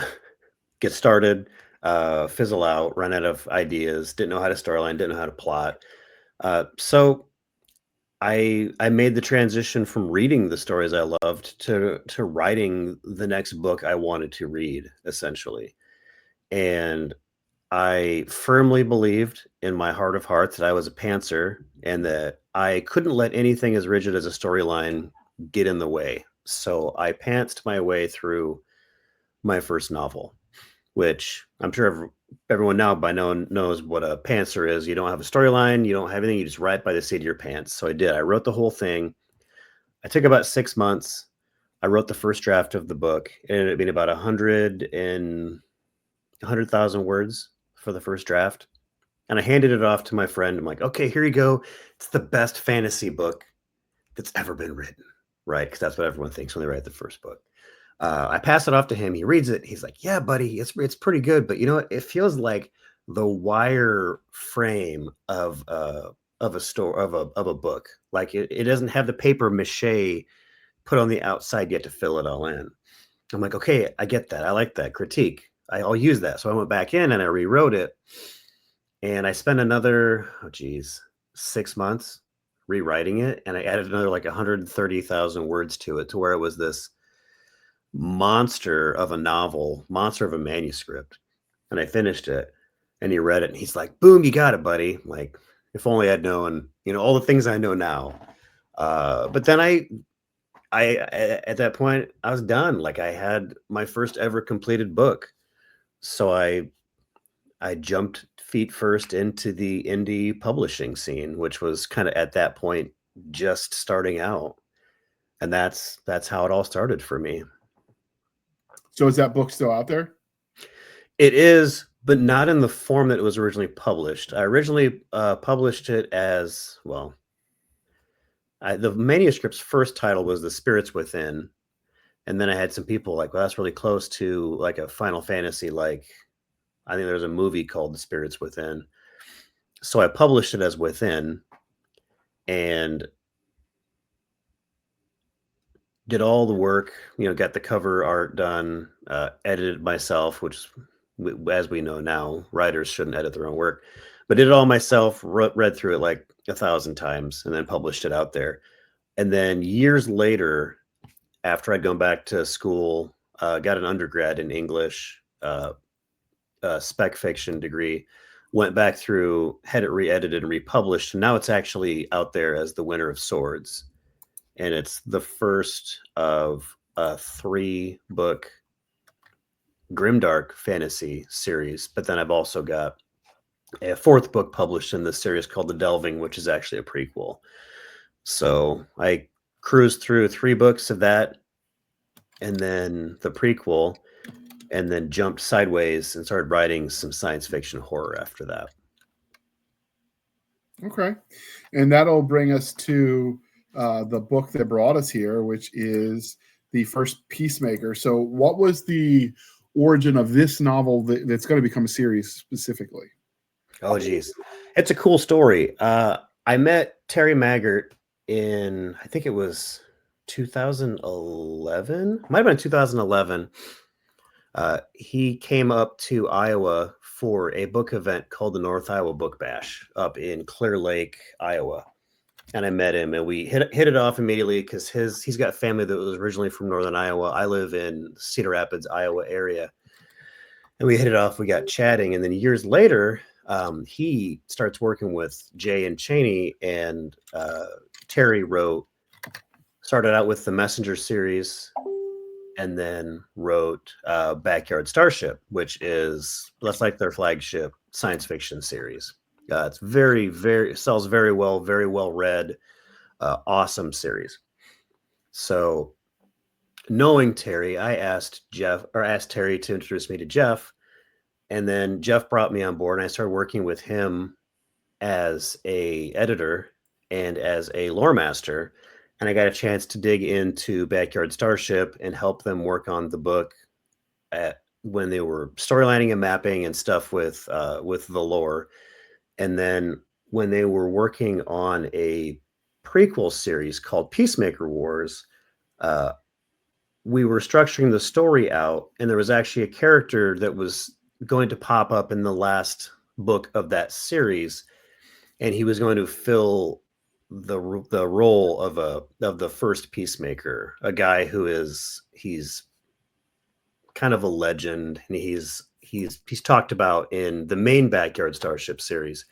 Get started, fizzle out, run out of ideas, didn't know how to storyline, didn't know how to plot. So I made the transition from reading the stories I loved to writing the next book I wanted to read, essentially. And I firmly believed in my heart of hearts that I was a pantser and that I couldn't let anything as rigid as a storyline get in the way. So I pantsed my way through my first novel, which I'm sure everyone now by now knows what a pantser is. You don't have a storyline, you don't have anything, you just write by the seat of your pants. So I did. I wrote the whole thing. I took about 6 months. I wrote the first draft of the book. It ended up being about 100,000 words for the first draft. And I handed it off to my friend. I'm like, okay, here you go. It's the best fantasy book that's ever been written, right? Because that's what everyone thinks when they write the first book. I pass it off to him. He reads it. He's like, yeah, buddy, it's pretty good. But you know what? It feels like the wire frame of a book. Like it doesn't have the paper mache put on the outside yet to fill it all in. I'm like, okay, I get that. I like that critique. I'll use that. So I went back in and I rewrote it. And I spent another, 6 months rewriting it. And I added another like 130,000 words to it, to where it was this monster of a novel, monster of a manuscript. And I finished it, and he read it, and he's like, boom, you got it, buddy. Like, if only I'd known, all the things I know now. But then I at that point, I was done. Like, I had my first ever completed book. So I jumped feet first into the indie publishing scene, which was kind of at that point just starting out. And that's how it all started for me. So is that book still out there? It is, but not in the form that it was originally published. I originally published it as, well, the manuscript's first title was The Spirits Within. And then I had some people like, well, that's really close to like a Final Fantasy. Like, I think there's a movie called The Spirits Within. So I published it as Within and did all the work, got the cover art done, edited myself, which, as we know now, writers shouldn't edit their own work, but did it all myself, read through it like 1,000 times, and then published it out there. And then years later, after I'd gone back to school, got an undergrad in English, spec fiction degree, went back through, had it re-edited and republished, and now it's actually out there as The Winter of Swords. And it's the first of a 3-book grimdark fantasy series. But then I've also got a 4th book published in this series called The Delving, which is actually a prequel. So I cruised through 3 books of that, and then the prequel, and then jumped sideways and started writing some science fiction horror after that. Okay. And that'll bring us to the book that brought us here, which is The First Peacemaker. So what was the origin of this novel that's going to become a series specifically? Oh, geez. It's a cool story. I met Terry Maggart in, I think it was 2011. Might have been 2011. He came up to Iowa for a book event called the North Iowa Book Bash up in Clear Lake, Iowa. And I met him, and we hit it off immediately because he's got family that was originally from Northern Iowa. I live in Cedar Rapids, Iowa area. And we hit it off. We got chatting. And then years later, he starts working with JN Chaney, and Terry started out with the Messenger series and then wrote Backyard Starship, which is, that's like their flagship science fiction series. It's sells very well read, awesome series. So knowing Terry, I asked Terry to introduce me to Jeff, and then Jeff brought me on board, and I started working with him as a editor and as a lore master. and I got a chance to dig into Backyard Starship and help them work on the book when they were storylining and mapping and stuff with the lore. And then when they were working on a prequel series called Peacemaker Wars, we were structuring the story out, and there was actually a character that was going to pop up in the last book of that series, and he was going to fill the role of the first Peacemaker, a guy who he's kind of a legend, and he's talked about in the main Backyard Starship series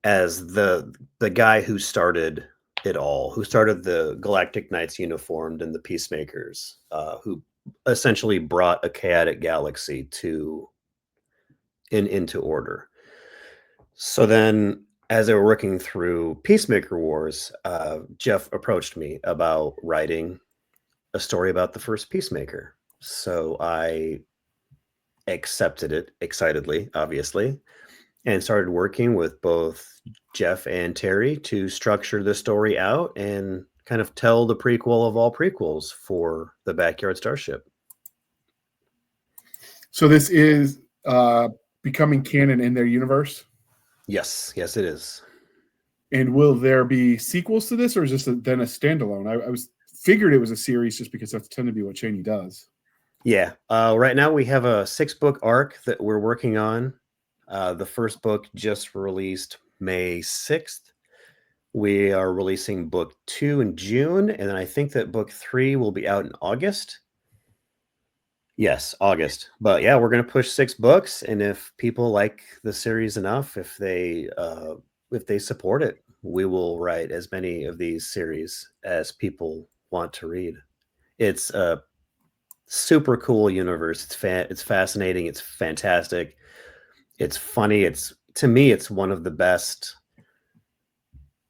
as the guy who started it all, who started the Galactic Knights Uniformed and the Peacemakers, who essentially brought a chaotic galaxy into order. So then, as they were working through Peacemaker Wars, Jeff approached me about writing a story about the first Peacemaker. So I accepted it excitedly, obviously, and started working with both Jeff and Terry to structure the story out and kind of tell the prequel of all prequels for the Backyard Starship. So this is becoming canon in their universe? Yes, it is. And will there be sequels to this, or is this then a standalone? I figured it was a series just because that's tend to be what Chaney does. Yeah. Right now we have a 6-book arc that we're working on. The first book just released May 6th. We are releasing book 2 in June, and then I think that book 3 will be out in August. Yes, August. But yeah, we're going to push 6 books, and if people like the series enough, if they support it, we will write as many of these series as people want to read. It's a super cool universe. It's fascinating. It's fantastic. It's funny. To me, it's one of the best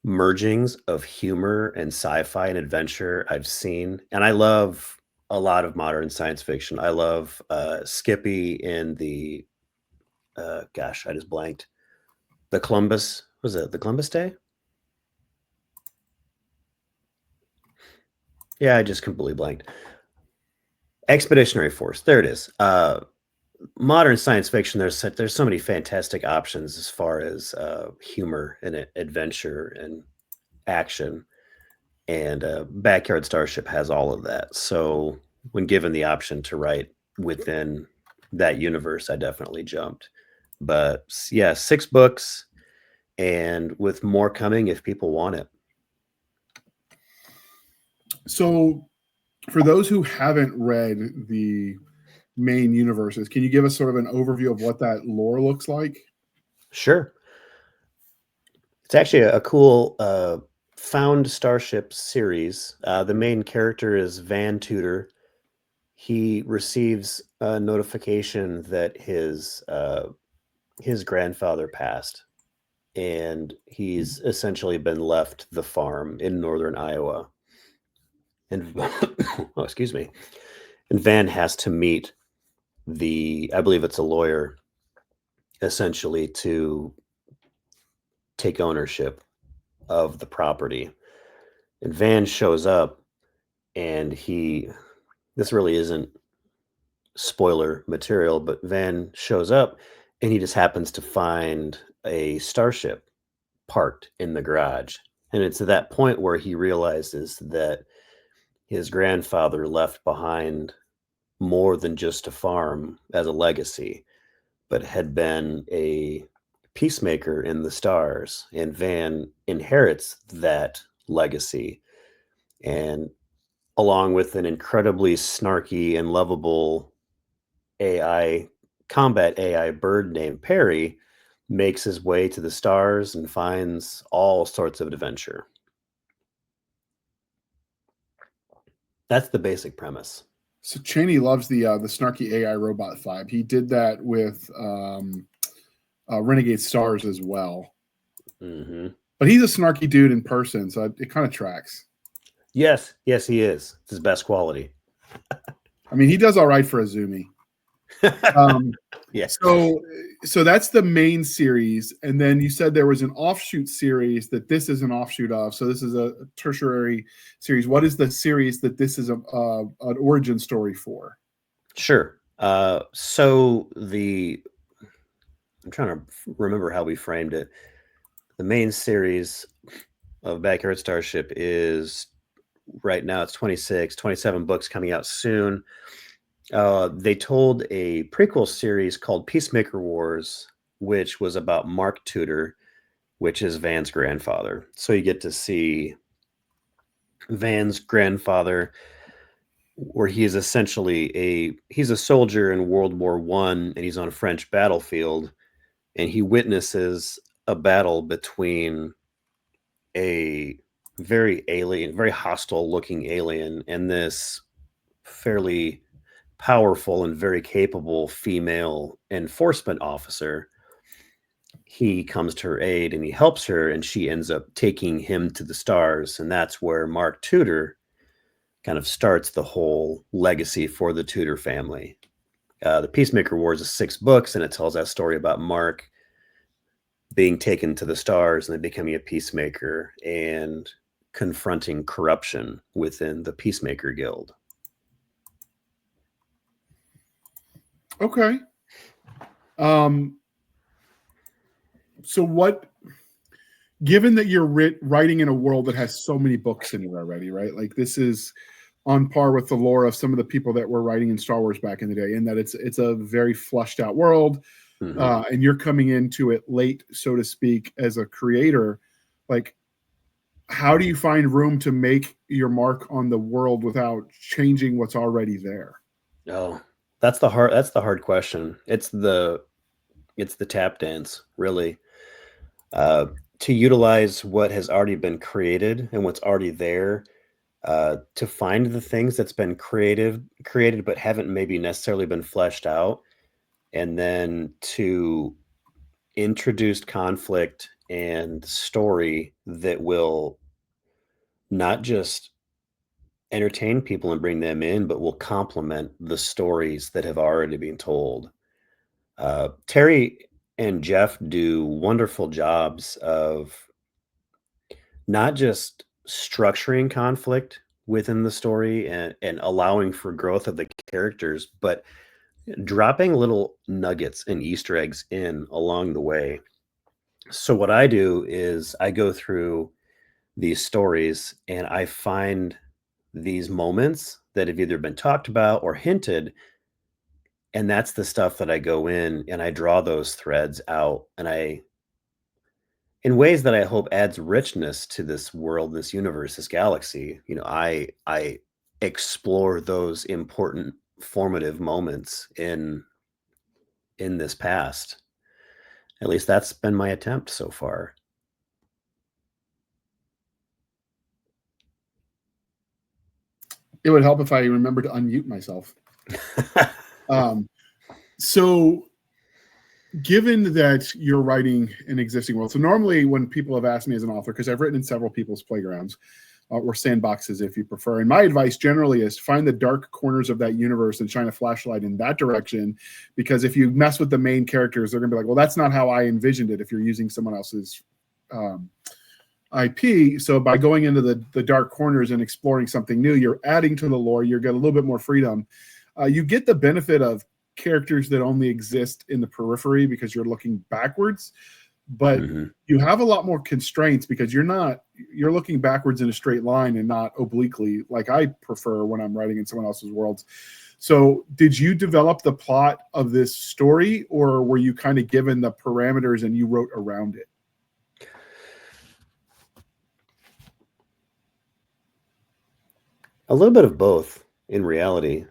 mergings of humor and sci-fi and adventure I've seen. And I love a lot of modern science fiction. I love Skippy in the I just blanked. The Columbus, was it the Columbus Day? Yeah, I just completely blanked. Expeditionary Force. There it is. Modern science fiction, there's so many fantastic options as far as humor and adventure and action, and Backyard Starship has all of that. So when given the option to write within that universe, I definitely jumped. But yeah, 6 books, and with more coming if people want it. So for those who haven't read the main universes, can you give us sort of an overview of what that lore looks like? Sure. It's actually a cool found Starship series. The main character is Van Tudor. He receives a notification that his grandfather passed, and he's essentially been left the farm in northern Iowa. And oh, excuse me. And Van has to meet I believe it's a lawyer, essentially to take ownership of the property. And Van shows up, and this really isn't spoiler material, but Van shows up and he just happens to find a starship parked in the garage. And it's at that point where he realizes that his grandfather left behind more than just a farm as a legacy, but had been a peacemaker in the stars. And Van inherits that legacy, and along with an incredibly snarky and lovable combat AI bird named Perry, makes his way to the stars and finds all sorts of adventure. That's the basic premise. So Chaney loves the snarky AI robot vibe. He did that with Renegade Stars as well. Mm-hmm. But he's a snarky dude in person, so it kind of tracks. Yes, he is. It's his best quality. I mean, he does all right for Azumi. Um, Yeah. so that's the main series, and then you said there was an offshoot series that this is an offshoot of. So this is a tertiary series. What is the series that this is an origin story for? Sure. So I'm trying to remember how we framed it. The main series of Backyard Starship is right now it's 26, 27 books coming out soon. They told a prequel series called Peacemaker Wars, which was about Mark Tudor, which is Van's grandfather. So you get to see Van's grandfather, where he is essentially he's a soldier in World War One, and he's on a French battlefield, and he witnesses a battle between a very hostile looking alien and this fairly powerful and very capable female enforcement officer. He comes to her aid and he helps her, and she ends up taking him to the stars. And that's where Mark Tudor kind of starts the whole legacy for the Tudor family. The Peacemaker Wars is 6 books, and it tells that story about Mark being taken to the stars and then becoming a peacemaker and confronting corruption within the Peacemaker Guild. Okay. So what, given that you're writing in a world that has so many books in it already, right? Like this is on par with the lore of some of the people that were writing in Star Wars back in the day, in that it's a very flushed out world. Mm-hmm. And you're coming into it late, so to speak, as a creator. Like, how do you find room to make your mark on the world without changing what's already there? Oh, that's the hard question. It's the tap dance, really. To utilize what has already been created and what's already there, to find the things that's been created but haven't maybe necessarily been fleshed out, and then to introduce conflict and story that will not just entertain people and bring them in, but will complement the stories that have already been told. Terry and Jeff do wonderful jobs of not just structuring conflict within the story and allowing for growth of the characters, but dropping little nuggets and Easter eggs in along the way. So what I do is I go through these stories and I find these moments that have either been talked about or hinted, and that's the stuff that I go in and I draw those threads out, and in ways that I hope adds richness to this world, this universe, this galaxy. I explore those important formative moments in this past. At least that's been my attempt so far. It would help if I remember to unmute myself. So given that you're writing an existing world, so normally when people have asked me as an author, because I've written in several people's playgrounds or sandboxes, if you prefer, and my advice generally is to find the dark corners of that universe and shine a flashlight in that direction, because if you mess with the main characters, they're gonna be like, well, that's not how I envisioned it if you're using someone else's IP. So by going into the dark corners and exploring something new, you're adding to the lore, you get a little bit more freedom. You get the benefit of characters that only exist in the periphery because you're looking backwards, but you have a lot more constraints because you're looking backwards in a straight line and not obliquely, like I prefer when I'm writing in someone else's worlds. So did you develop the plot of this story, or were you kind of given the parameters and you wrote around it? A little bit of both, in reality.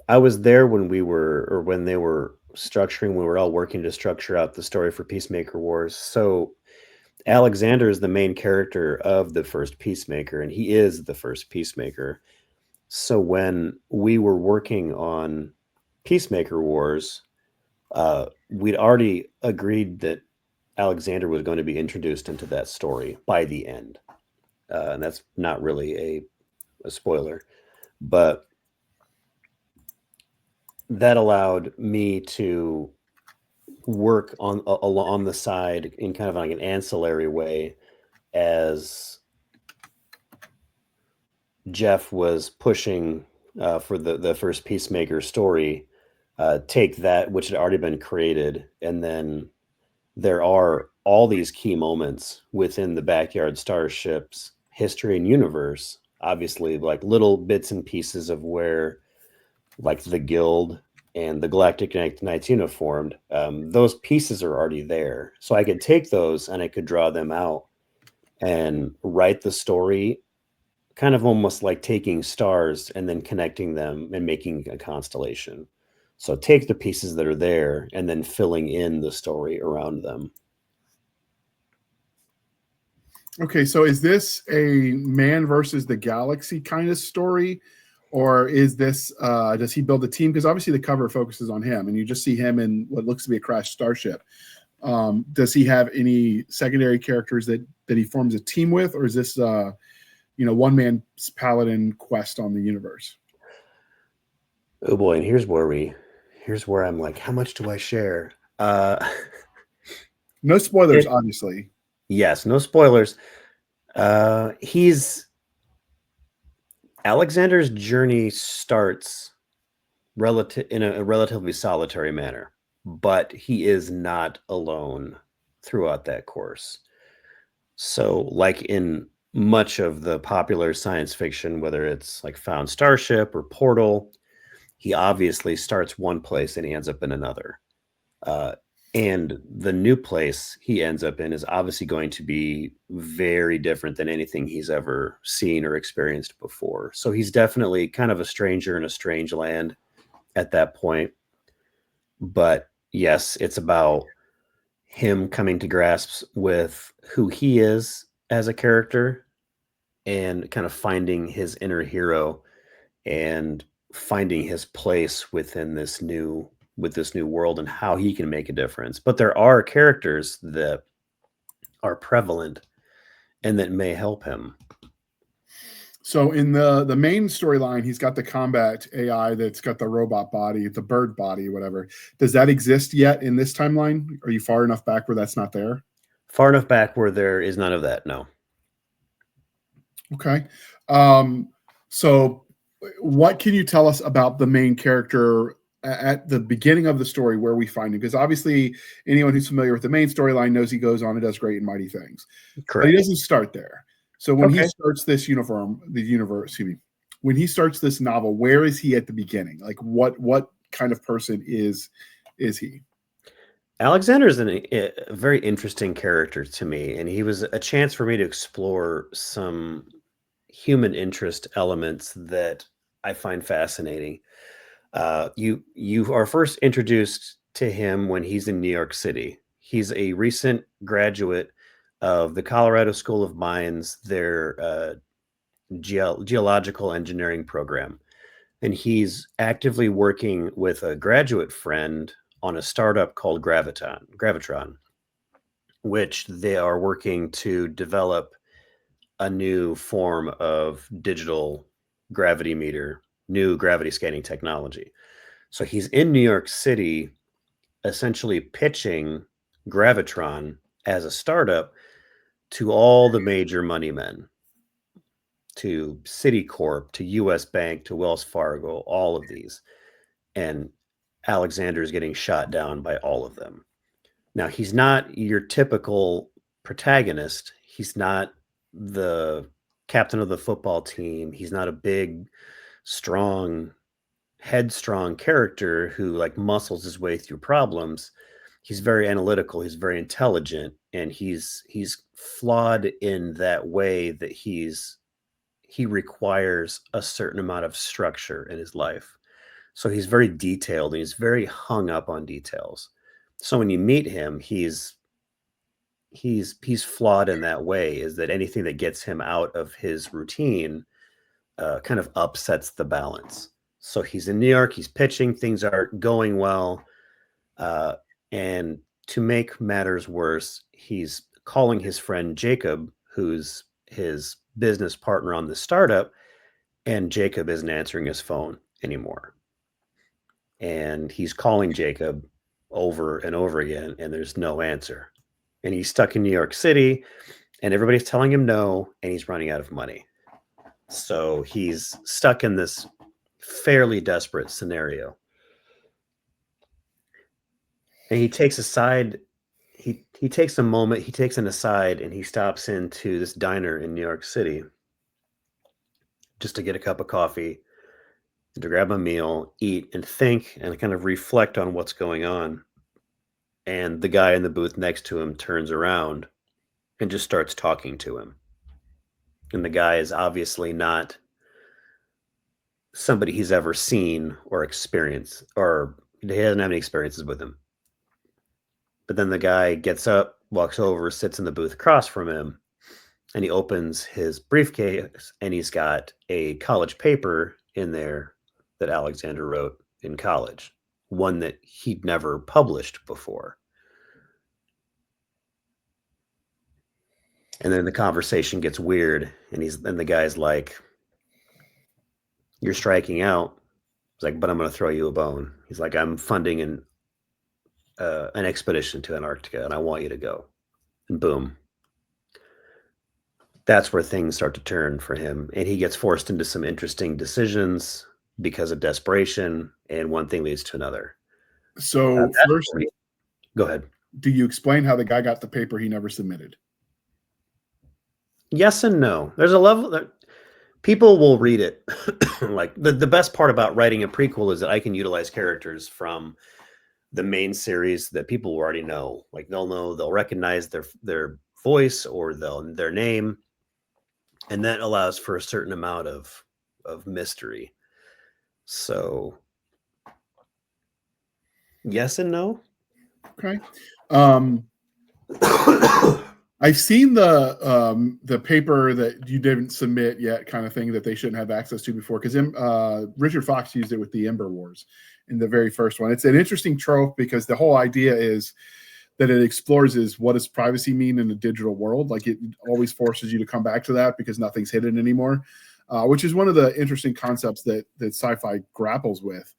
I was there when they were structuring, we were all working to structure out the story for Peacemaker Wars. So Alexander is the main character of the first Peacemaker, and he is the first Peacemaker. So when we were working on Peacemaker Wars, we'd already agreed that Alexander was going to be introduced into that story by the end. And that's not really a spoiler, but that allowed me to work on the side in kind of like an ancillary way as Jeff was pushing for the first Peacemaker story. Take that which had already been created, and then there are all these key moments within the Backyard Starship's history and universe. Obviously, like little bits and pieces of where, like the Guild and the Galactic Knights uniformed. Those pieces are already there, so I could take those and I could draw them out and write the story, kind of almost like taking stars and then connecting them and making a constellation. So take the pieces that are there and then filling in the story around them. Okay, so is this a man versus the galaxy kind of story, or is this does he build a team? Because obviously the cover focuses on him, and you just see him in what looks to be a crashed starship. Does he have any secondary characters that he forms a team with, or is this one man paladin quest on the universe? Oh boy, and here's where I'm like, how much do I share? No spoilers, obviously. Yes, no spoilers. Alexander's journey starts in a relatively solitary manner, but he is not alone throughout that course. So, like in much of the popular science fiction, whether it's like Found Starship or Portal, he obviously starts one place and he ends up in another. And the new place he ends up in is obviously going to be very different than anything he's ever seen or experienced before. So he's definitely kind of a stranger in a strange land at that point. But yes, it's about him coming to grasps with who he is as a character and kind of finding his inner hero and finding his place within this new world and how he can make a difference. But there are characters that are prevalent and that may help him. So in the main storyline, he's got the combat AI that's got the robot body, the bird body, whatever. Does that exist yet in this timeline? Are you far enough back where that's not there? Far enough back where there is none of that, no. Okay. So what can you tell us about the main character at the beginning of the story where we find him? Because obviously anyone who's familiar with the main storyline knows he goes on and does great and mighty things. Correct. But he doesn't start there. So when he starts this when he starts this novel, where is he at the beginning? Like what kind of person is he? Alexander's a very interesting character to me, and he was a chance for me to explore some human interest elements that I find fascinating. You are first introduced to him when he's in New York City. He's a recent graduate of the Colorado School of Mines, their geological engineering program. And he's actively working with a graduate friend on a startup called Gravitron, which they are working to develop a new form of digital gravity meter, new gravity scanning technology. So he's in New York City, essentially pitching Gravitron as a startup to all the major money men, to Citicorp, to US Bank, to Wells Fargo, all of these. And Alexander is getting shot down by all of them. Now, he's not your typical protagonist. He's not the captain of the football team. He's not a big, strong, headstrong character who like muscles his way through problems. He's very analytical, he's very intelligent, and he's flawed in that way that he requires a certain amount of structure in his life. So he's very detailed and he's very hung up on details. So when you meet him, he's flawed in that way, is that anything that gets him out of his routine kind of upsets the balance. So he's in New York, he's pitching, things are going well. And to make matters worse, he's calling his friend Jacob, who's his business partner on the startup, and Jacob isn't answering his phone anymore. and he's calling Jacob over and over again, and there's no answer. And he's stuck in New York City, and everybody's telling him no, and he's running out of money. So he's stuck in this fairly desperate scenario. And he takes aside, he takes a moment, he takes an aside, and he stops into this diner in New York City just to get a cup of coffee, to grab a meal, eat, and think, and kind of reflect on what's going on. And the guy in the booth next to him turns around and just starts talking to him. And the guy is obviously not somebody he's ever seen or experienced, or he doesn't have any experiences with him. But then the guy gets up, walks over, sits in the booth across from him, and he opens his briefcase, and he's got a college paper in there that Alexander wrote in college, one that he'd never published before. And then the conversation gets weird, and the guy's like, "You're striking out." He's like, "But I'm going to throw you a bone." He's like, "I'm funding an expedition to Antarctica, and I want you to go." And boom. That's where things start to turn for him. And he gets forced into some interesting decisions because of desperation, and one thing leads to another. So first, go ahead. Do you explain how the guy got the paper he never submitted? Yes and no. There's a level that people will read it. Like the best part about writing a prequel is that I can utilize characters from the main series that people already know. Like they'll recognize their voice or their name, and that allows for a certain amount of mystery. So yes and no. Okay. I've seen the paper that you didn't submit yet, kind of thing that they shouldn't have access to before, because Richard Fox used it with the Ember Wars in the very first one. It's an interesting trope because the whole idea is that it explores is what does privacy mean in a digital world. Like it always forces you to come back to that because nothing's hidden anymore, which is one of the interesting concepts that sci-fi grapples with.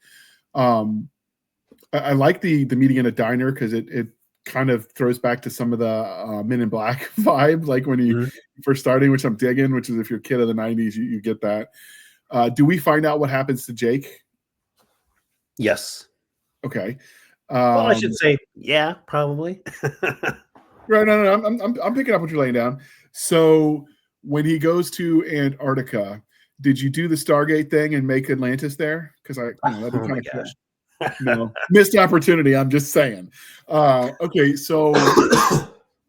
I like the meeting in a diner because it kind of throws back to some of the Men in Black vibe, like when you first starting, which I'm digging, which is if you're a kid of the 90s, you get that. Do we find out what happens to Jake? Yes. Okay. Well, I should say, yeah, probably. Right. No. I'm picking up what you're laying down. So when he goes to Antarctica, did you do the Stargate thing and make Atlantis there? Because that'd be kind of cool. No, missed opportunity. I'm just saying. Okay, so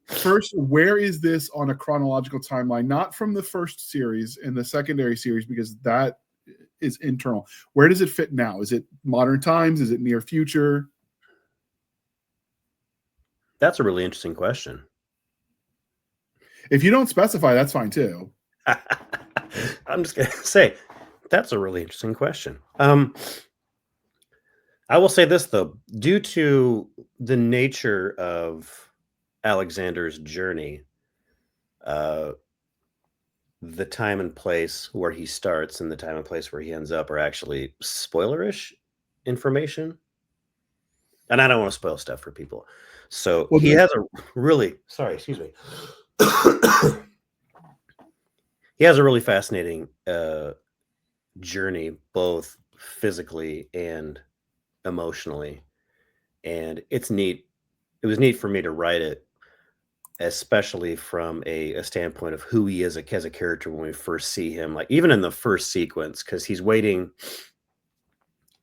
first, where is this on a chronological timeline? Not from the first series and the secondary series, because that is internal. Where does it fit now? Is it modern times? Is it near future? That's a really interesting question. If you don't specify, that's fine too. I'm just going to say, that's a really interesting question. I will say this, though, due to the nature of Alexander's journey, the time and place where he starts and the time and place where he ends up are actually spoilerish information. And I don't want to spoil stuff for people. So he has a really, excuse me. He has a really fascinating journey, both physically and emotionally, and it's neat. It was neat for me to write it, especially from a standpoint of who he is as a character when we first see him, like even in the first sequence, because he's waiting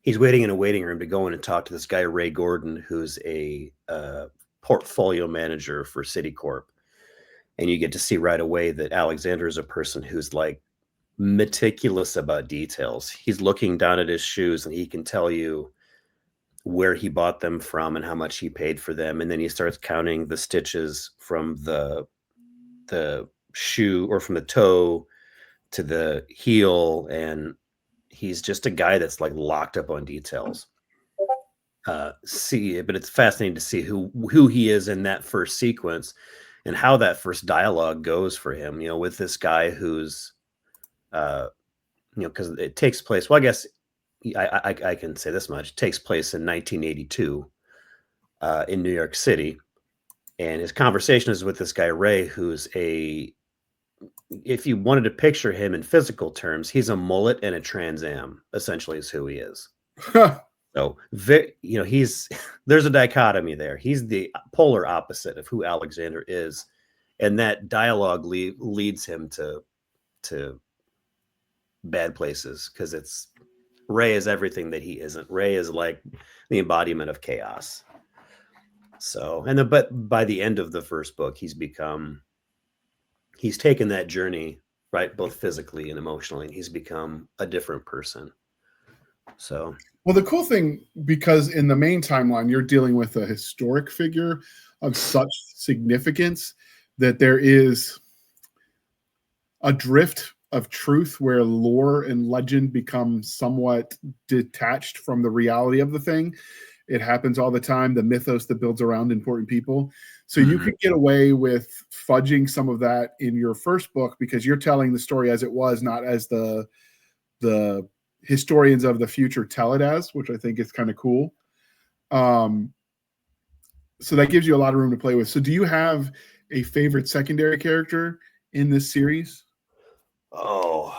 in a waiting room to go in and talk to this guy Ray Gordon, who's a portfolio manager for Citicorp, and you get to see right away that Alexander is a person who's like meticulous about details. He's looking down at his shoes and he can tell you where he bought them from and how much he paid for them. And then he starts counting the stitches from the shoe or from the toe to the heel. And he's just a guy that's like locked up on details. But it's fascinating to see who he is in that first sequence and how that first dialogue goes for him, with this guy who's, because it takes place, well, I guess I can say this much, takes place in 1982 in New York City. And his conversation is with this guy, Ray, who's if you wanted to picture him in physical terms, he's a mullet and a Trans Am, essentially is who he is. So, there's a dichotomy there. He's the polar opposite of who Alexander is. And that dialogue leads him to bad places, because Ray is everything that he isn't. Ray is like the embodiment of chaos. So, but by the end of the first book, he's taken that journey, right, both physically and emotionally, and he's become a different person. So, well, the cool thing, because in the main timeline, you're dealing with a historic figure of such significance that there is a drift of truth where lore and legend become somewhat detached from the reality of the thing. It happens all the time, the mythos that builds around important people. So you could get away with fudging some of that in your first book, because you're telling the story as it was, not as the historians of the future tell it as, which I think is kind of cool. So that gives you a lot of room to play with. So do you have a favorite secondary character in this series? Oh,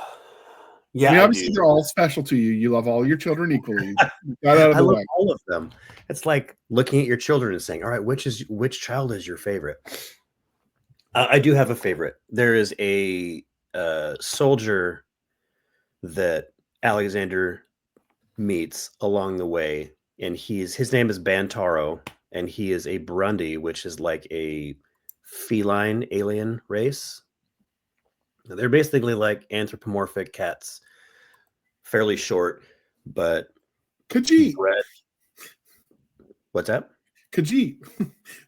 yeah. I mean, obviously they're all special to you. You love all your children equally. I love all of them. It's like looking at your children and saying, all right, which child is your favorite? I do have a favorite. There is a soldier that Alexander meets along the way, and his name is Bantaro, and he is a Burundi, which is like a feline alien race. They're basically like anthropomorphic cats, fairly short, but Khajiit. What's that? Khajiit.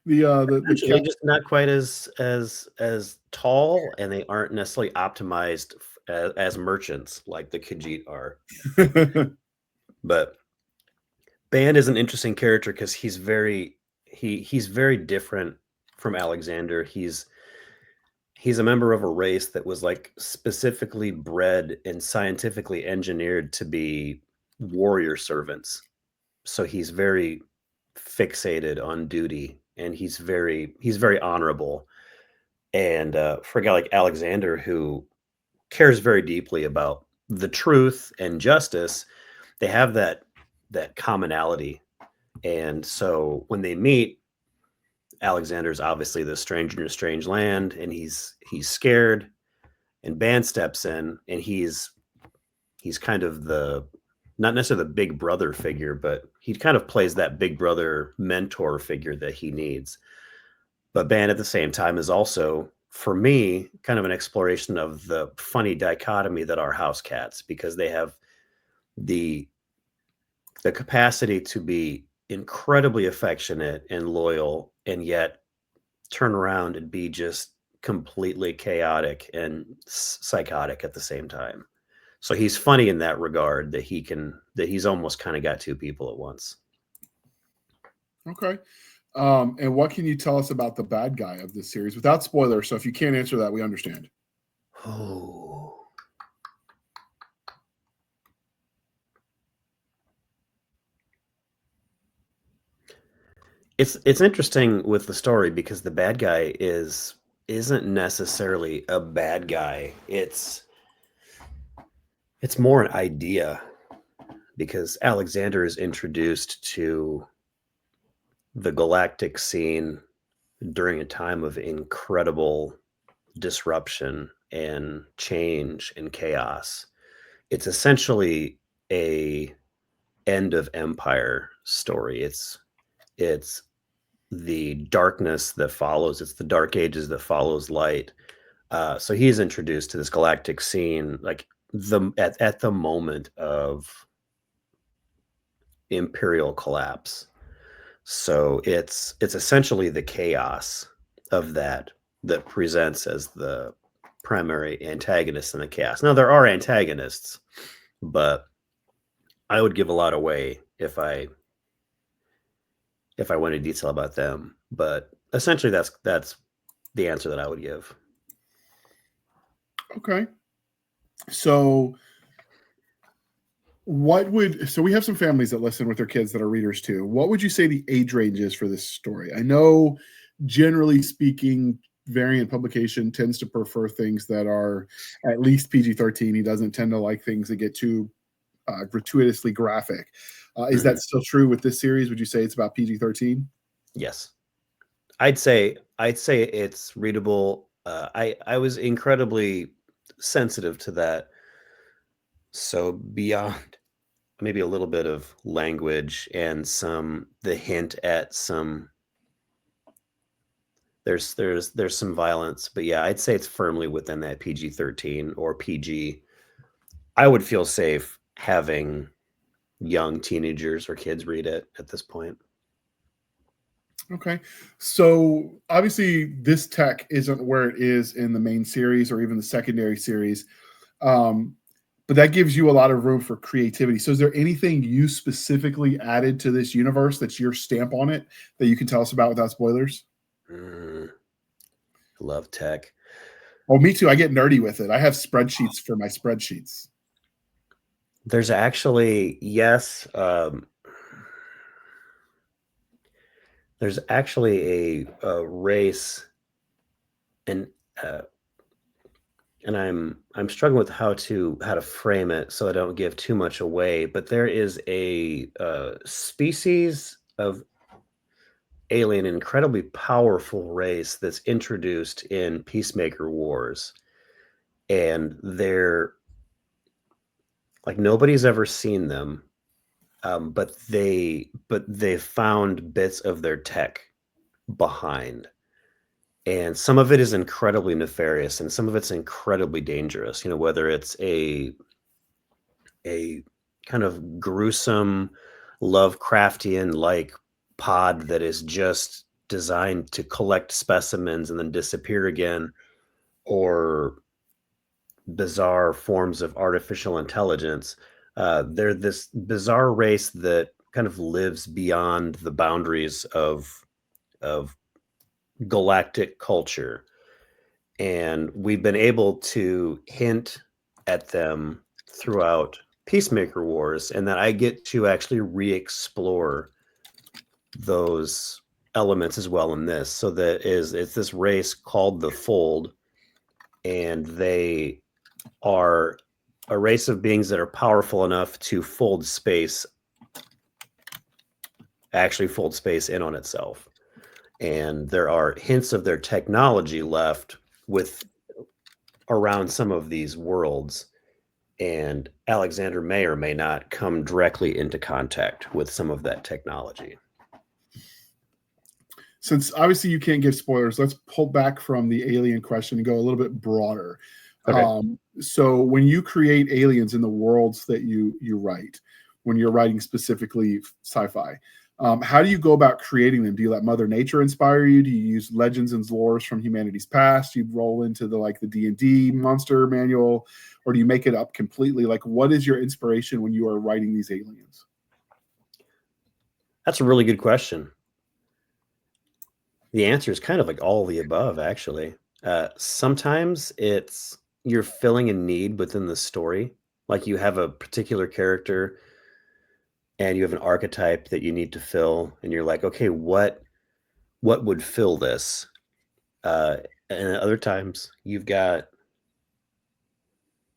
the cat. Just not quite as tall, and they aren't necessarily optimized as merchants like the Khajiit are. But Ban is an interesting character because he's very different from Alexander. He's a member of a race that was like specifically bred and scientifically engineered to be warrior servants. So he's very fixated on duty, and he's very honorable. And for a guy like Alexander, who cares very deeply about the truth and justice, they have that commonality. And so when they meet, Alexander's obviously the stranger in a strange land, and he's scared, and Ban steps in, and he's kind of not necessarily the big brother figure, but he kind of plays that big brother mentor figure that he needs. But Ban at the same time is also, for me, kind of an exploration of the funny dichotomy that are house cats, because they have the capacity to be incredibly affectionate and loyal, and yet turn around and be just completely chaotic and psychotic at the same time. So he's funny in that regard, that he's almost kind of got two people at once. Okay. And what can you tell us about the bad guy of this series without spoilers? So if you can't answer that, we understand. Oh. It's interesting with the story, because the bad guy isn't necessarily a bad guy. It's more an idea, because Alexander is introduced to the galactic scene during a time of incredible disruption and change and chaos. It's essentially a end of empire story. It's the darkness that follows. It's the dark ages that follows light. So he's introduced to this galactic scene like at the moment of imperial collapse. So it's essentially the chaos of that presents as the primary antagonist in the chaos. Now there are antagonists, but I would give a lot away if I went into detail about them. But essentially that's the answer that I would give. Okay. So So we have some families that listen with their kids that are readers too. What would you say the age range is for this story? I know, generally speaking, variant publication tends to prefer things that are at least PG-13. He doesn't tend to like things that get too gratuitously graphic. Is that still true with this series? Would you say it's about PG-13? Yes, I'd say it's readable. I was incredibly sensitive to that. So beyond maybe a little bit of language and the hint at some there's some violence, but yeah, I'd say it's firmly within that PG-13 or PG. I would feel safe having young teenagers or kids read it at this point. Okay. So obviously this tech isn't where it is in the main series or even the secondary series. But that gives you a lot of room for creativity. So is there anything you specifically added to this universe that's your stamp on it that you can tell us about without spoilers? Love tech. Oh, me too. I get nerdy with it. I have spreadsheets for my spreadsheets. There's actually, yes, there's actually a race, and I'm struggling with how to frame it so I don't give too much away. But there is a species of alien, incredibly powerful race that's introduced in Peacemaker Wars, and they're like nobody's ever seen them, but they found bits of their tech behind. And some of it is incredibly nefarious and some of it's incredibly dangerous, whether it's a kind of gruesome Lovecraftian like pod that is just designed to collect specimens and then disappear again, or bizarre forms of artificial intelligence. They're this bizarre race that kind of lives beyond the boundaries of galactic culture. And we've been able to hint at them throughout Peacemaker Wars, and that I get to actually re-explore those elements as well in this. So it's this race called the Fold, and they are a race of beings that are powerful enough to actually fold space in on itself. And there are hints of their technology left with around some of these worlds, and Alexander may or may not come directly into contact with some of that technology. Since obviously you can't give spoilers, let's pull back from the alien question and go a little bit broader. Okay. So when you create aliens in the worlds that you write, when you're writing specifically sci-fi, how do you go about creating them? Do you let Mother Nature inspire you? Do you use legends and lores from humanity's past? Do you roll into the D&D monster manual, or do you make it up completely? Like, what is your inspiration when you are writing these aliens? That's a really good question. The answer is kind of like all the above, actually. Sometimes you're filling a need within the story. Like you have a particular character and you have an archetype that you need to fill, and you're like, okay, what would fill this? And other times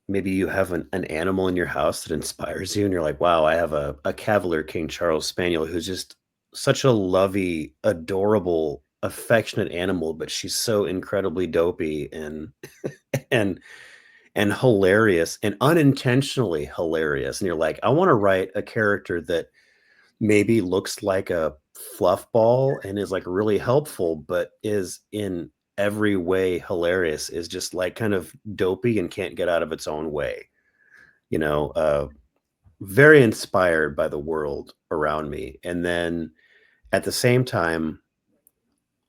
maybe you have an animal in your house that inspires you, and you're like, wow, I have a Cavalier King Charles Spaniel who's just such a lovey, adorable, affectionate animal, but she's so incredibly dopey and and hilarious and unintentionally hilarious. And you're like, I want to write a character that maybe looks like a fluff ball and is like really helpful, but is in every way hilarious, is just like kind of dopey and can't get out of its own way. Very inspired by the world around me. And then at the same time,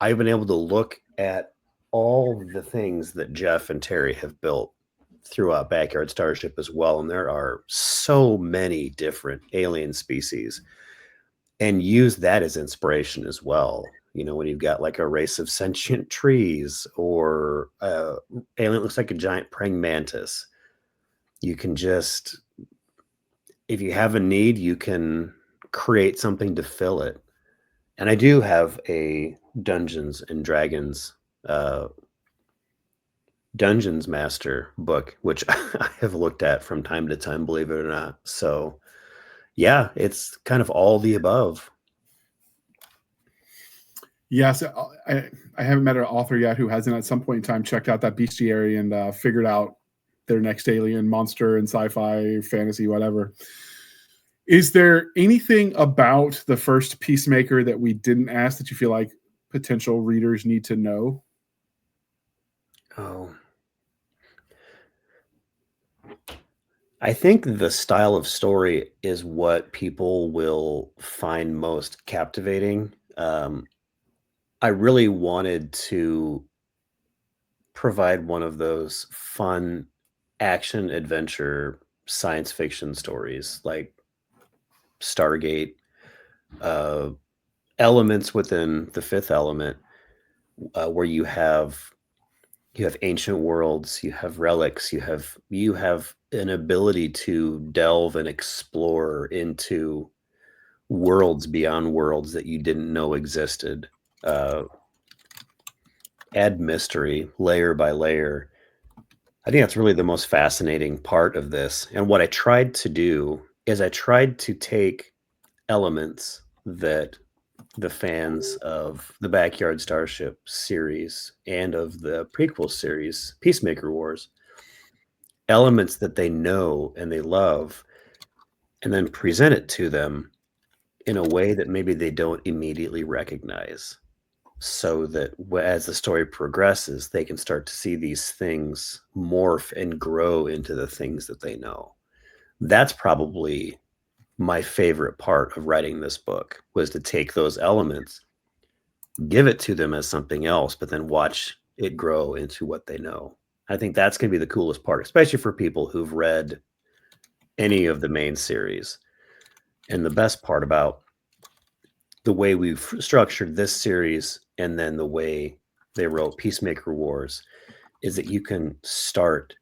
I've been able to look at all the things that Jeff and Terry have built throughout Backyard Starship as well. And there are so many different alien species, and use that as inspiration as well. When you've got like a race of sentient trees, or alien looks like a giant praying mantis, you can just if you have a need, you can create something to fill it. And I do have a Dungeons and Dragons Dungeons Master book, which I have looked at from time to time, believe it or not. So yeah, it's kind of all the above. Yes, I haven't met an author yet who hasn't at some point in time checked out that bestiary and figured out their next alien monster in sci-fi, fantasy, whatever. Is there anything about the first Peacemaker that we didn't ask that you feel like potential readers need to know? Oh, I think the style of story is what people will find most captivating. I really wanted to provide one of those fun action adventure science fiction stories like Stargate, elements within the Fifth Element, where you have ancient worlds, you have relics, you have an ability to delve and explore into worlds beyond worlds that you didn't know existed. Add mystery layer by layer. I think that's really the most fascinating part of this. And what I tried to do is I tried to take elements that the fans of the Backyard Starship series and of the prequel series, Peacemaker Wars, elements that they know and they love, and then present it to them in a way that maybe they don't immediately recognize, so that as the story progresses, they can start to see these things morph and grow into the things that they know. That's probably my favorite part of writing this book, was to take those elements, give it to them as something else, but then watch it grow into what they know. I think that's going to be the coolest part, especially for people who've read any of the main series. And the best part about the way we've structured this series and then the way they wrote Peacemaker Wars is that you can start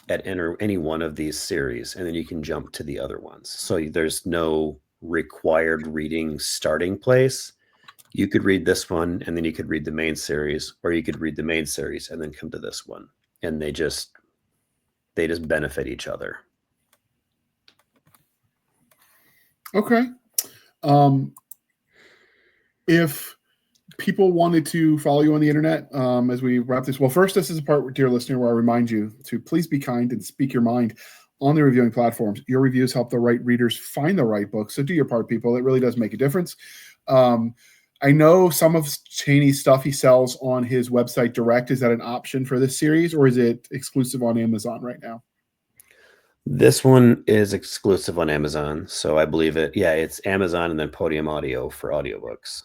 at any one of these series and then you can jump to the other ones. So there's no required reading starting place. You could read this one and then you could read the main series, or you could read the main series and then come to this one. And they just benefit each other. Okay. If people wanted to follow you on the internet as we wrap this, well, first, this is a part, dear listener, where I remind you to please be kind and speak your mind on the reviewing platforms. Your reviews help the right readers find the right book. So do your part, people. It really does make a difference. I know some of Chaney's stuff he sells on his website direct. Is that an option for this series, or is it exclusive on Amazon right now? This one is exclusive on Amazon. So I believe it. Yeah, it's Amazon and then Podium Audio for audiobooks.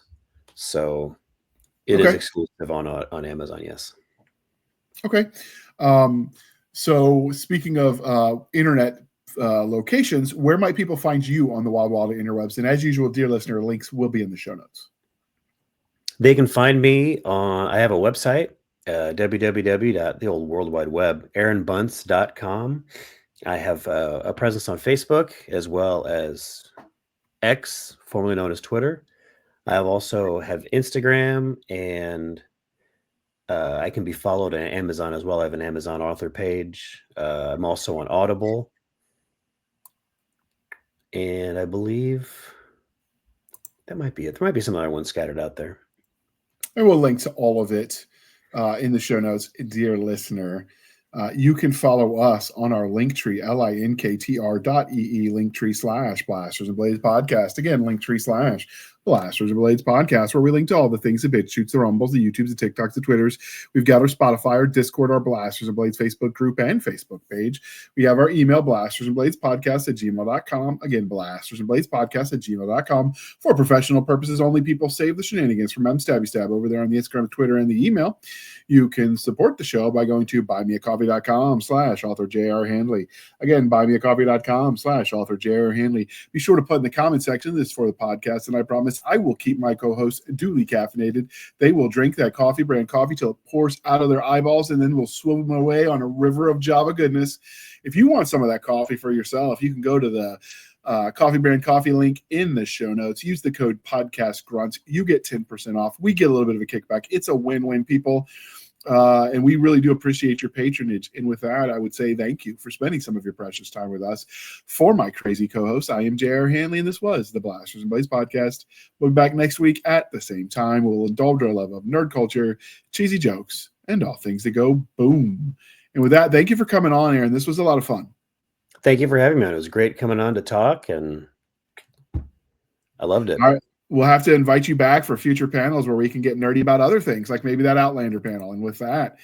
So it is exclusive on Amazon. Yes. Okay. So speaking of internet locations, where might people find you on the Wild Wild interwebs? And as usual, dear listener, links will be in the show notes. They can find me on, I have a website, www.theoldworldwideweb, aaronbunce.com. I have a presence on Facebook as well as X, formerly known as Twitter. I also have Instagram, and I can be followed on Amazon as well. I have an Amazon author page. I'm also on Audible. And I believe that might be it. There might be some other ones scattered out there. And we'll link to all of it in the show notes, dear listener. You can follow us on our Linktree, linktr.ee, Linktree/Blasters and Blades Podcast. Again, Linktree/ Blasters and Blades Podcast, where we link to all the things, the BitChutes, the Rumbles, the YouTubes, the TikToks, the Twitters. We've got our Spotify, our Discord, our Blasters and Blades Facebook group and Facebook page. We have our email, blastersandbladespodcast@gmail.com. Again, blastersandbladespodcast@gmail.com. For professional purposes only, people save the shenanigans from Stabby Stab over there on the Instagram, Twitter, and the email. You can support the show by going to buymeacoffee.com/author J.R. Handley. Again, buymeacoffee.com/author J.R. Handley. Be sure to put in the comment section, this is for the podcast, and I promise I will keep my co-hosts duly caffeinated. They will drink that coffee brand coffee till it pours out of their eyeballs, and then we'll swim away on a river of Java goodness. If you want some of that coffee for yourself, you can go to the Coffee Brand Coffee link in the show notes. Use the code podcast grunt. You get 10% off. We get a little bit of a kickback. It's a win-win, people. And we really do appreciate your patronage. And with that, I would say thank you for spending some of your precious time with us. For my crazy co-host, I am JR Handley, and this was the Blasters and Blaze podcast. We'll be back next week at the same time. We'll indulge our love of nerd culture, cheesy jokes, and all things that go boom. And with that, thank you for coming on, Aaron. This was a lot of fun. Thank you for having me on. It was great coming on to talk, and I loved it. All right. We'll have to invite you back for future panels where we can get nerdy about other things, like maybe that Outlander panel. And with that,